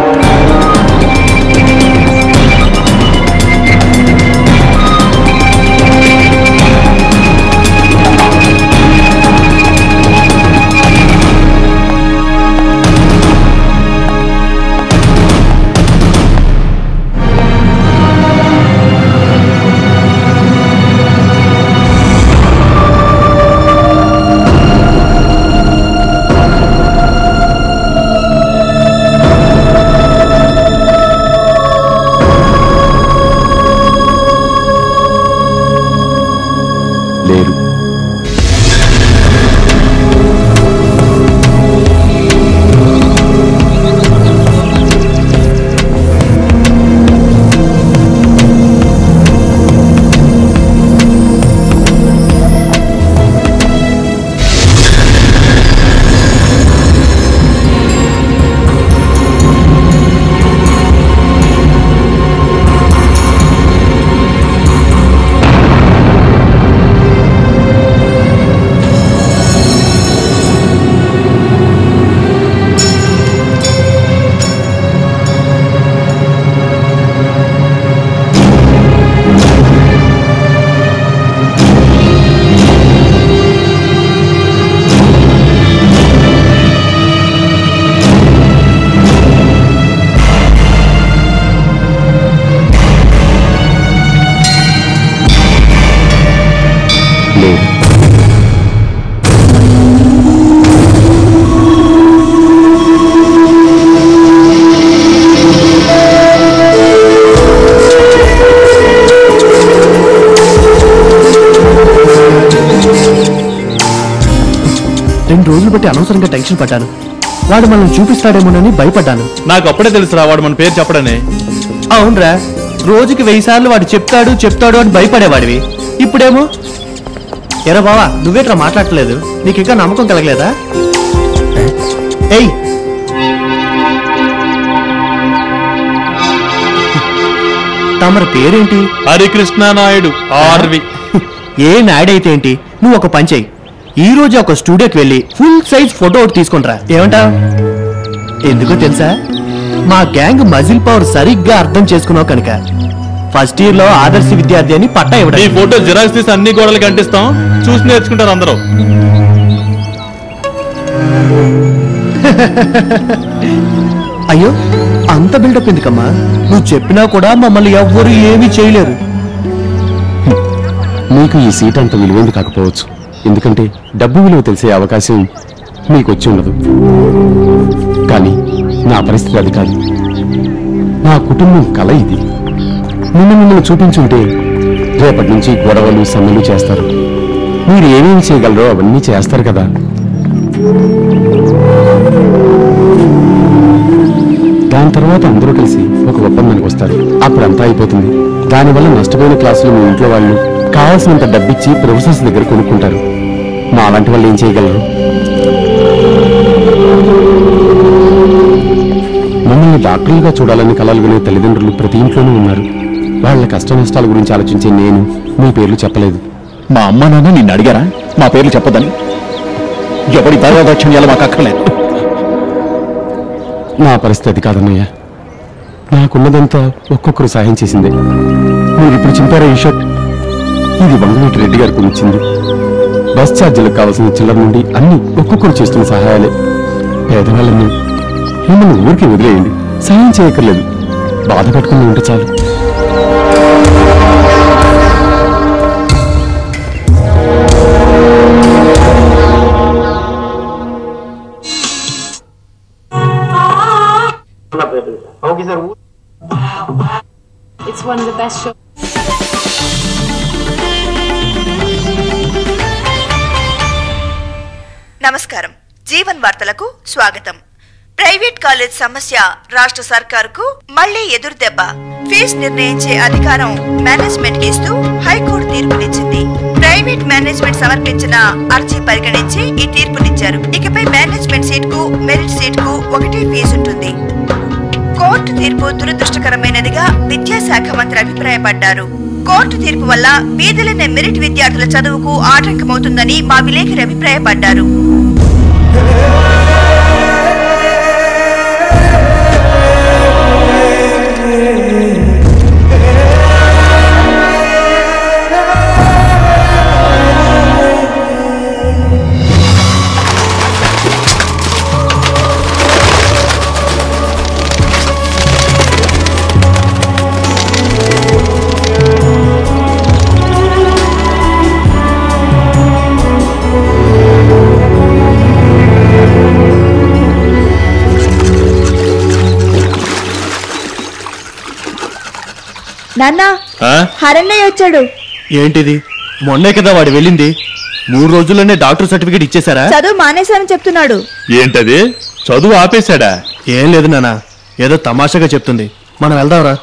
రోజులు బట్టి అనవసరంగా టెన్షన్ పడ్డాను. వాడు మనల్ని చూపిస్తాడేమోనని భయపడ్డాను. నాకు అప్పుడే తెలుసురా వాడు మన పేరు చెప్పడనే. అవునరా, రోజుకి 1000 సార్లు వాడు చెప్తాడు అని భయపడేవాడివి. ఇప్పుడేమో ఎరా బావా, నువ్వేట్రా మాట్లాడలేదు? నీకు ఇంకా నమ్మకం కలగలేదా? ఏయ్, తమరి పేరేంటి? హరికృష్ణ నాయుడు. ఆర్వి. ఏ నాయుడైతే ఏంటి, నువ్వు ఒక పని చెయ్యి. ఈ రోజు ఒక స్టూడియోకి వెళ్ళి ఫుల్ సైజ్ ఫోటో ఒకటి తీసుకుంటరా. ఏమంటావు? ఎందుకో తెలుసా, మా గ్యాంగ్ మజిల్ పవర్ సరిగ్గా అర్థం చేసుకున్నావు కనుక ఫస్ట్ ఇయర్ లో ఆదర్శ విద్యార్థి అని పట్టా ఇవ్వడం. ఈ ఫోటో జిరాక్స్ తీసి అన్ని గోడలకి అంటిస్తాం, చూసి నేర్చుకుంటారు అందరూ. అయ్యో, అంత బిల్డప్ ఎందుకమ్మా? నువ్వు చెప్పినా కూడా మమ్మల్ని ఎవ్వరూ ఏమీ చేయలేరు. మీకు ఈ సీట్ అంత విలువైంది కాకపోవచ్చు, ఎందుకంటే డబ్బు విలువ తెలిసే అవకాశం మీకు వచ్చి ఉండదు. కానీ నా పరిస్థితి అది కాదు. నా కుటుంబం కల ఇది. మిమ్మల్ని చూపించుంటే రేపటి నుంచి గొడవలు సమ్మెలు చేస్తారు. మీరు ఏమేమి చేయగలరో అవన్నీ చేస్తారు కదా. దాని తర్వాత అందరూ కలిసి ఒక ఒప్పందానికి వస్తారు. అప్పుడు అంతా అయిపోతుంది. దానివల్ల నష్టపోయిన క్లాసులు మీ ఇంట్లో వాళ్ళు కావాల్సినంత డబ్బిచ్చి ప్రొఫెసర్స్ దగ్గర కొనుక్కుంటారు. మా అలాంటి వాళ్ళు ఏం చేయగలరు? నన్ను డాక్టర్లుగా చూడాలని కలలు వినే తల్లిదండ్రులు ప్రతి ఇంట్లోనూ ఉన్నారు. వాళ్ళ కష్ట నష్టాల గురించి ఆలోచించే నేను మీ పేర్లు చెప్పలేదు. మా అమ్మ నాన్న నిన్ను అడిగారా మా పేర్లు చెప్పదని? ఎవరి దైవదాక్షిణ్యాలు మాకు అక్కర్లేదు. నా పరిస్థితి అది కాదన్నయ్య. నాకున్నదంతా ఒక్కొక్కరు సాయం చేసిందే. మీరు ఇప్పుడు చింపారా ఈ షర్ట్? ఇది వంగవీటి రెడ్డి గారికి ఇచ్చింది. బస్ ఛార్జీలకు కావాల్సిన చిల్లర నుండి అన్ని ఒక్కొక్కరు చేస్తున్న సహాయాలే. పేదవాళ్ళని మిమ్మల్ని ఊరికి వదిలేయండి, సాయం చేయక్కర్లేదు, బాధ పెట్టుకుని ఉంటే చాలు. It's one of the best shows. నమస్కారం, జీవన్ వార్తలకు స్వాగతం. ప్రైవేట్ కాలేజ్ సమస్య రాష్ట్ర సర్కారుకు మళ్లీ ఎదురుదెబ్బ. ఫీజు నిర్ణయించే అధికారం మేనేజ్మెంట్ కి ఇస్తూ హైకోర్టు తీర్పునిచ్చింది. ప్రైవేట్ మేనేజ్మెంట్ సమర్పించిన అర్జీ పరిగణించి ఈ తీర్పునిచ్చారు. ఇకపై మేనేజ్మెంట్ సీట్ కు మెరిట్ సీట్ కు ఒకటే ఫీజు ఉంటుంది. కోర్టు తీర్పు దురదృష్టకరమైనదిగా విద్యాశాఖ మంత్రి అభిప్రాయపడ్డారు. కోర్టు తీర్పు వల్ల బీదలైన మెరిట్ విద్యార్థుల చదువుకు ఆటంకమవుతుందని మా విలేకరి అభిప్రాయపడ్డారు. నాన్న, హరన్నయ్య వచ్చాడు. ఏంటిది? మొన్నే కదా వాడు వెళ్ళింది. 3 రోజుల్లోనే డాక్టర్ సర్టిఫికేట్ ఇచ్చేశారా? చదువు మానేశానని చెప్తున్నాడు. ఏంటది? చదువు ఆపేశాడా? ఏం లేదు నాన్న, ఏదో తమాషాగా చెప్తుంది. మనం వెళ్దాంరా.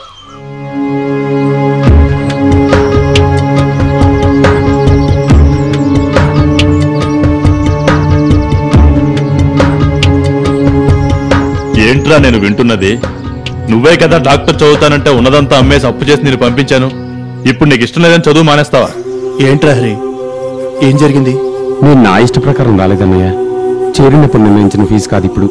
ఏంట్రా నేను వింటున్నది? నువ్వే కదా డాక్టర్ చదువుతానంటే ఉన్నదంతా అమ్మేసి అప్పు చేసి నేను పంపించాను. ఇప్పుడు నీకు ఇష్టం లేదని చదువు మానేస్తావా? ఏంట్రా హరి, ఏం జరిగింది? నేను నా ఇష్ట ప్రకారం రాలేదన్నయ్య. చేరినప్పుడు నిర్ణయించిన ఫీజు కాదు ఇప్పుడు.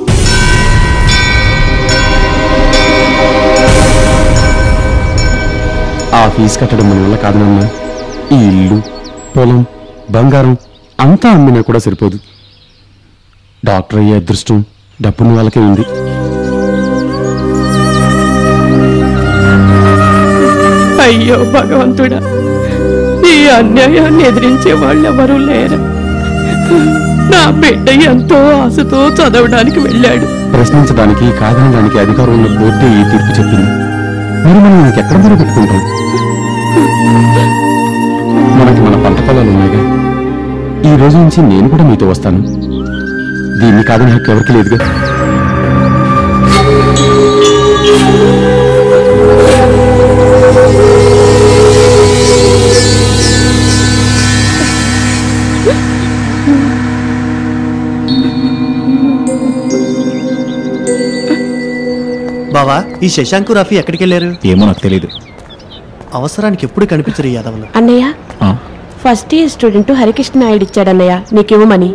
ఆ ఫీజు కట్టడం మన వల్ల కాదనమ్మా. ఈ ఇల్లు, పొలం, బంగారం అంతా అమ్మినా కూడా సరిపోదు. డాక్టర్ అయ్యే అదృష్టం డబ్బున్న వాళ్ళకే ఉంది. అయ్యో భగవంతుడా, ఈ అన్యాయాన్ని ఎదిరించే వాళ్ళెవరూ లేరు. నా బిడ్డ ఎంతో ఆశతో చదవడానికి వెళ్ళాడు. ప్రశ్నించడానికి, కాదనడానికి అధికారం ఉన్న కోర్టే ఈ తీర్పు చెప్పింది. మరి మనం ఇంకెక్కడ మొదలు పెట్టుకుంటాం? మనకి మన పంట పొలాలు ఉన్నాయిగా. ఈ రోజు నుంచి నేను కూడా మీతో వస్తాను. దీన్ని కాదని హక్కు ఎవరికి లేదుగా. బావా, ఈ శశాంకు రఫీ ఎక్కడికి వెళ్ళారు? ఏమో నాకు తెలియదు. అవసరానికి ఎప్పుడు కనిపించరు ఈ యాదవులు. అన్నయ్య, first year student Harikrishna Naidu ఇచ్చాడన్నయ్య నీకివ్వమని.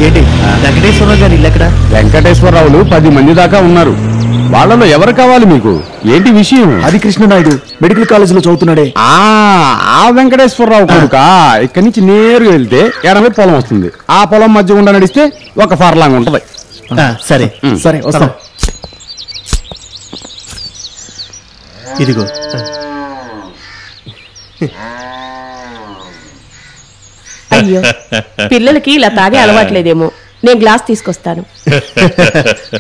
ఏంటి వెంకటేశ్వరరావు గారు ఇల్లు ఎక్కడ? వెంకటేశ్వరరావులు 10 మంది దాకా ఉన్నారు. వాళ్ళలో ఎవరు కావాలి మీకు? ఏంటి విషయం? హరికృష్ణ నాయుడు మెడికల్ కాలేజీలో చదువుతున్నాడే. ఆ వెంకటేశ్వరరావు కొడుకా? ఇక్కడి నుంచి నేరుగా వెళ్తే ఎడమే పొలం వస్తుంది. ఆ పొలం మధ్య గుండా నడిస్తే ఒక ఫర్లాంగ్ ఉంటది. సరే సరే వస్తాం. ఇదిగో. అయ్యో, పిల్లలకి ఇలా తాగే అలవాట్లేదేమో. నేను గ్లాస్ తీసుకొస్తాను.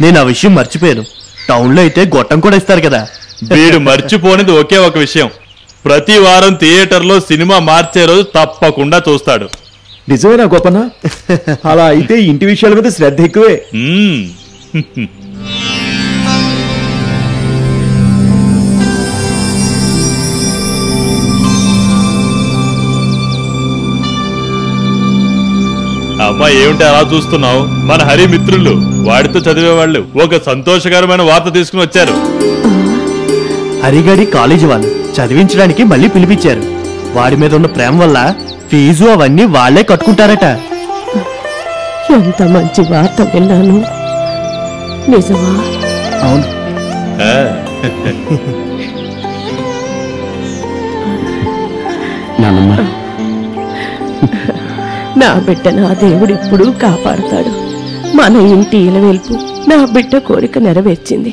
నేను ఆ విషయం మర్చిపోయాను. టౌన్ లో అయితే గొట్టం కూడా ఇస్తారు కదా. వీడు మర్చిపోనిది ఒకే ఒక విషయం, ప్రతి వారం థియేటర్లో సినిమా మార్చే రోజు తప్పకుండా చూస్తాడు. నిజమేనా గోపన్న? అలా అయితే ఇంటి విషయాల మీద శ్రద్ధ ఎక్కువే. అమ్మా ఏమిటి అలా చూస్తున్నావు? మన హరి మిత్రులు, వాడితో చదివేవాళ్ళు ఒక సంతోషకరమైన వార్త తీసుకుని వచ్చారు. హరిగాడి కాలేజీ వాళ్ళు చదివించడానికి మళ్ళీ పిలిపించారు. వాడి మీద ఉన్న ప్రేమ వల్ల ఫీజు అవన్నీ వాళ్లే కట్టుకుంటారట. ఎంత మంచి వార్త విన్నాను. నిజమా? అవును. నా బిడ్డ నా దేవుడు ఎప్పుడూ కాపాడుతాడు. మన ఇంటి ఇలవేల్పు నా బిడ్డ కోరిక నెరవేర్చింది.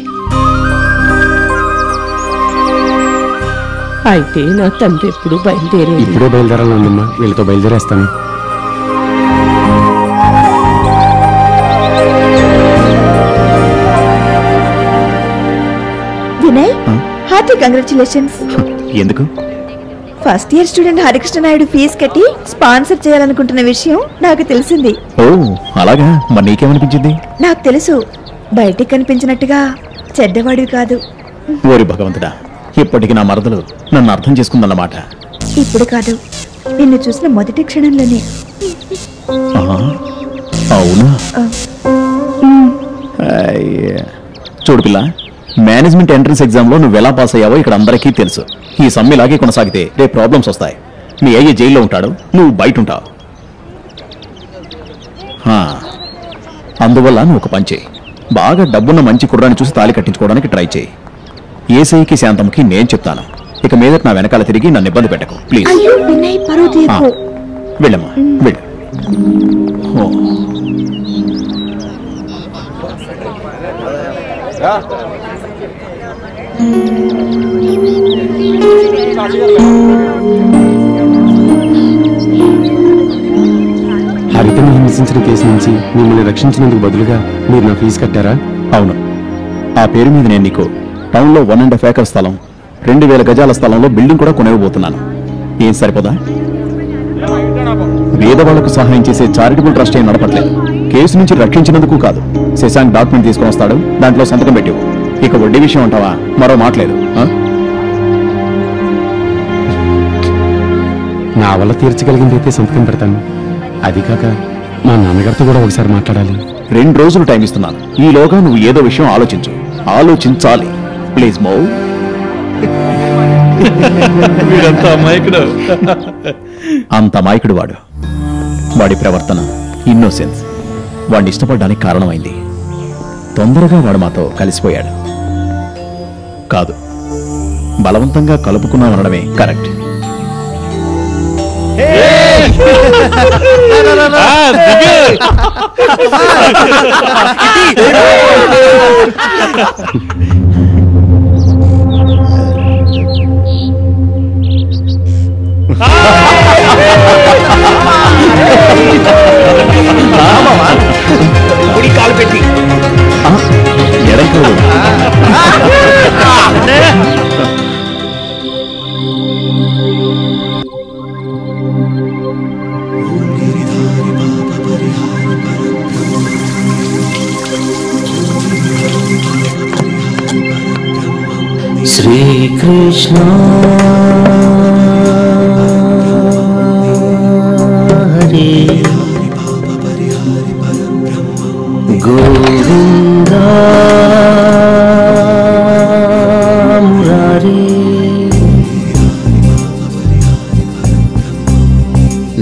అయితే నా తండ్రి ఎప్పుడు బయలుదేరేది? ఇప్పుడే బయలుదేరాలమ్మా, వీళ్ళతో బయలుదేరేస్తాను. Vinay, hearty congratulations. ఎందుకు? First year student Harikrishna Naidu fee కట్టి స్పాన్సర్ చేయాలనుకుంటున్న విషయం నాకు తెలిసింది. ఓ అలాగా? మరి నీకేమనిపించింది? నాకు తెలుసు, బయటికి కనిపించినట్టుగా చెడ్డవాడివి కాదు. ఓరి భగవంతుడా, ఇప్పటికి నా మరదలు నన్ను అర్థం చేసుకుందన్నమాట. ఇప్పుడు కాదు, నిన్ను చూసిన మొదటి క్షణంలోనే. అవునా? చూడు పిల్ల, మేనేజ్మెంట్ ఎంట్రన్స్ ఎగ్జామ్ లో నువ్వు ఎలా పాస్ అయ్యావో ఇక్కడ అందరికీ తెలుసు. ఈ సమ్మె ఇలాగే కొనసాగితే రేపు ప్రాబ్లమ్స్ వస్తాయి. మీ అయ్యే జైల్లో ఉంటాడు, నువ్వు బయట ఉంటావు. అందువల్ల నువ్వు ఒక పని చేయి, బాగా డబ్బున్న మంచి కుర్రాన్ని చూసి తాళి కట్టించుకోవడానికి ట్రై చేయి. ఏసైకి శాంతమ్మకి నేను చెప్తాను. ఇక మీదట నా వెనకాల తిరిగి నన్ను ఇబ్బంది పెట్టకు ప్లీజ్. వెళ్ళమ్మా, వెళ్ళు. హరితను హింసించిన కేసు నుంచి మిమ్మల్ని రక్షించినందుకు బదులుగా మీరు నా ఫీజు కట్టారా? అవును. ఆ పేరు మీద నేను నీకు టౌన్లో 1.5 ఏకర్ స్థలం, 2000 గజాల స్థలంలో బిల్డింగ్ కూడా కొనవబోతున్నాను. ఏం సరిపోదా? పేదవాళ్లకు సహాయం చేసే చారిటబుల్ ట్రస్ట్ ఏం నడపట్లేదు. కేసు నుంచి రక్షించినందుకు కాదు. శశాంక్ డాక్యుమెంట్ తీసుకొని వస్తాడు, దాంట్లో సంతకం పెట్టి. ఇక వడ్డీ విషయం అంటావా? మరో మాట్లేదు. నా వల్ల తీర్చగలిగింది అయితే సంతకం పెడతాను. అది కాక మా నాన్నగారితో కూడా ఒకసారి మాట్లాడాలి. 2 రోజులు టైం ఇస్తున్నాను. ఈలోగా నువ్వు ఏదో విషయం ఆలోచించాలి. Please move. అంత అమాయకుడు వాడు. వాడి ప్రవర్తన ఇన్నోసెన్స్ వాడిని ఇష్టపడడానికి కారణమైంది. తొందరగా వాడు మాతో కలిసిపోయాడు. కాదు, బలవంతంగా కలుపుకున్నామనడమే కరెక్ట్. కాలు పెట్టి ఎడంకూడదు. శ్రీకృష్ణ హరి గోవింద మురారి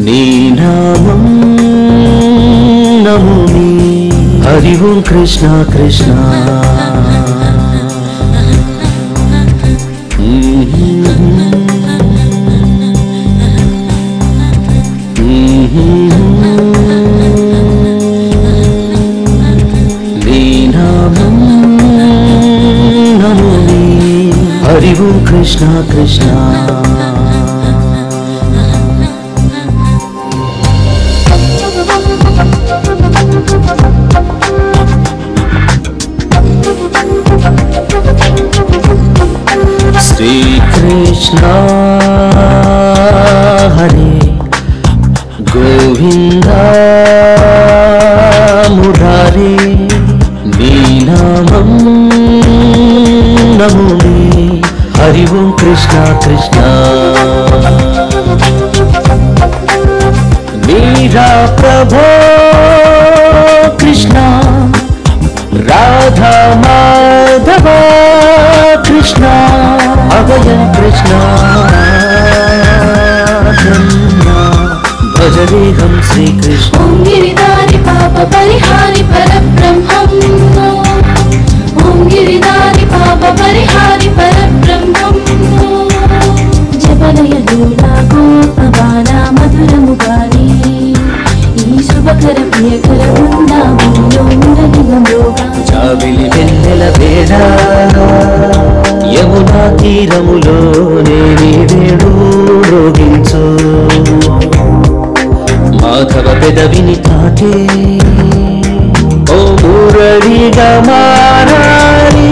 నీ నామం నమోమి. హరి ఓం కృష్ణ కృష్ణ హరి ఓం కృష్ణ కృష్ణ. శ్రీకృష్ణ నామం నమోమి హరి ఓం కృష్ణ కృష్ణ మీరా ప్రభో కృష్ణ రాధా మాధవ కృష్ణ అభయ కృష్ణ భజరేహం శ్రీకృష్ణ ఓం గిరిధారి పాప పరిహారి పరబ్రహ్మం ఓం గిరిధారి పాప పరిహారి పరబ్రహ్మం జపలయ లోలా గోపబాల మధురముగాని ఈ శుభకర ప్రియకర బృందావనంలో మురళిగమోగా జాబిలి వెన్నెల వేళ యమునా తీరములోనే నీ వేణు రోగించు మాధవ పెదవిని తాకే ఓ మురళిగా మారాలి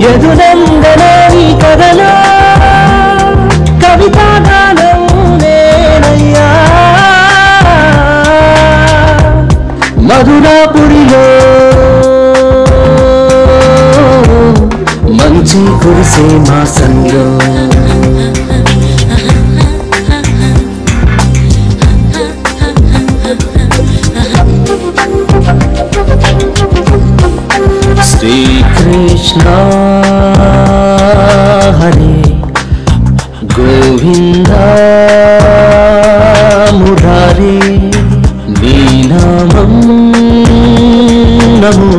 యదునందనాని కదలా కవితా గానం నేనయ్యా మధురాపురిలో మంచి కురిసే మాసంలో శ్రీకృష్ణ హరే గోవింద మురారే నీ నామం నమో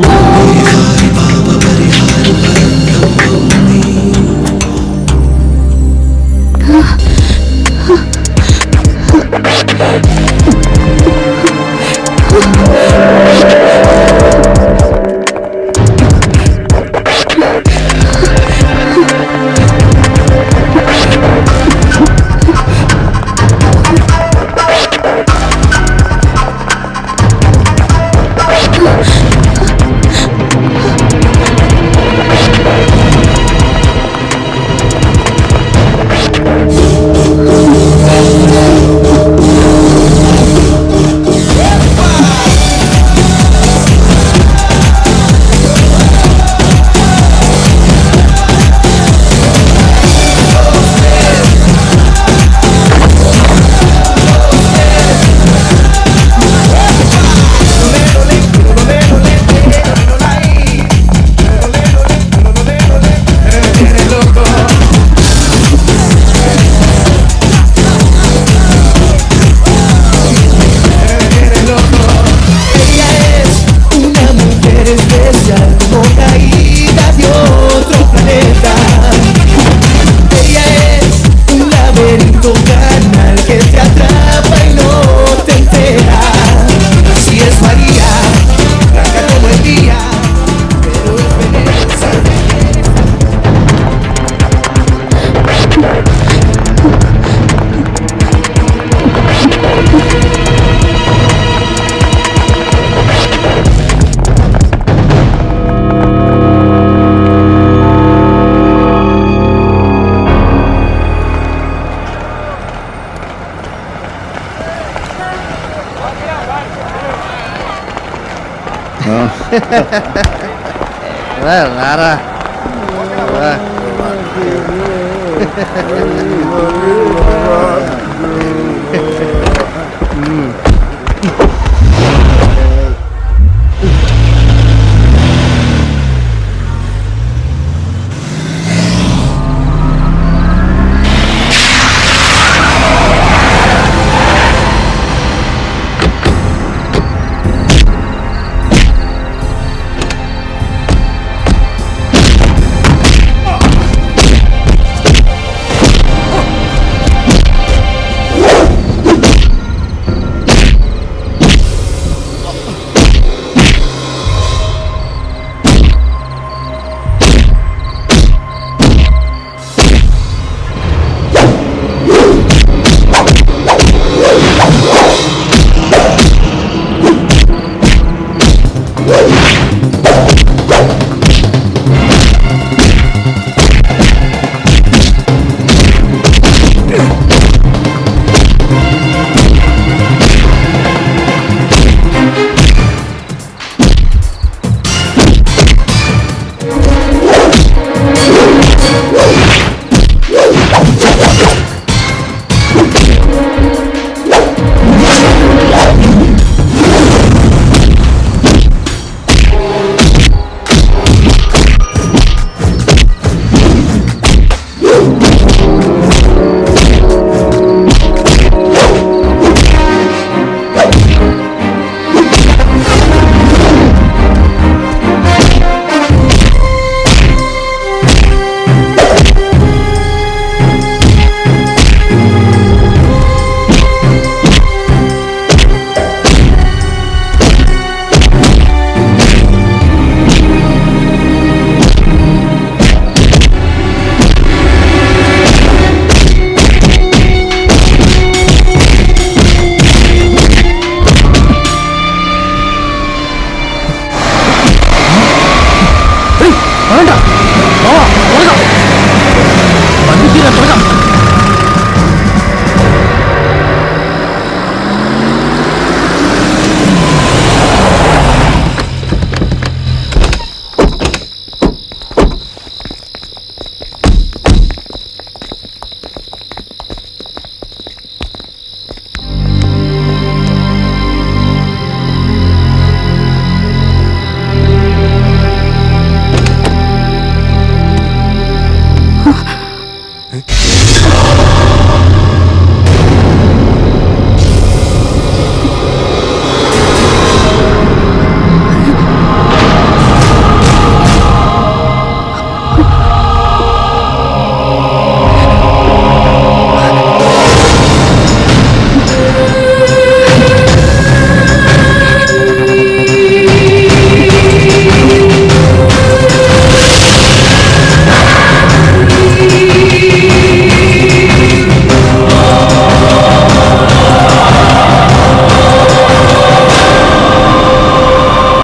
రారా Woo!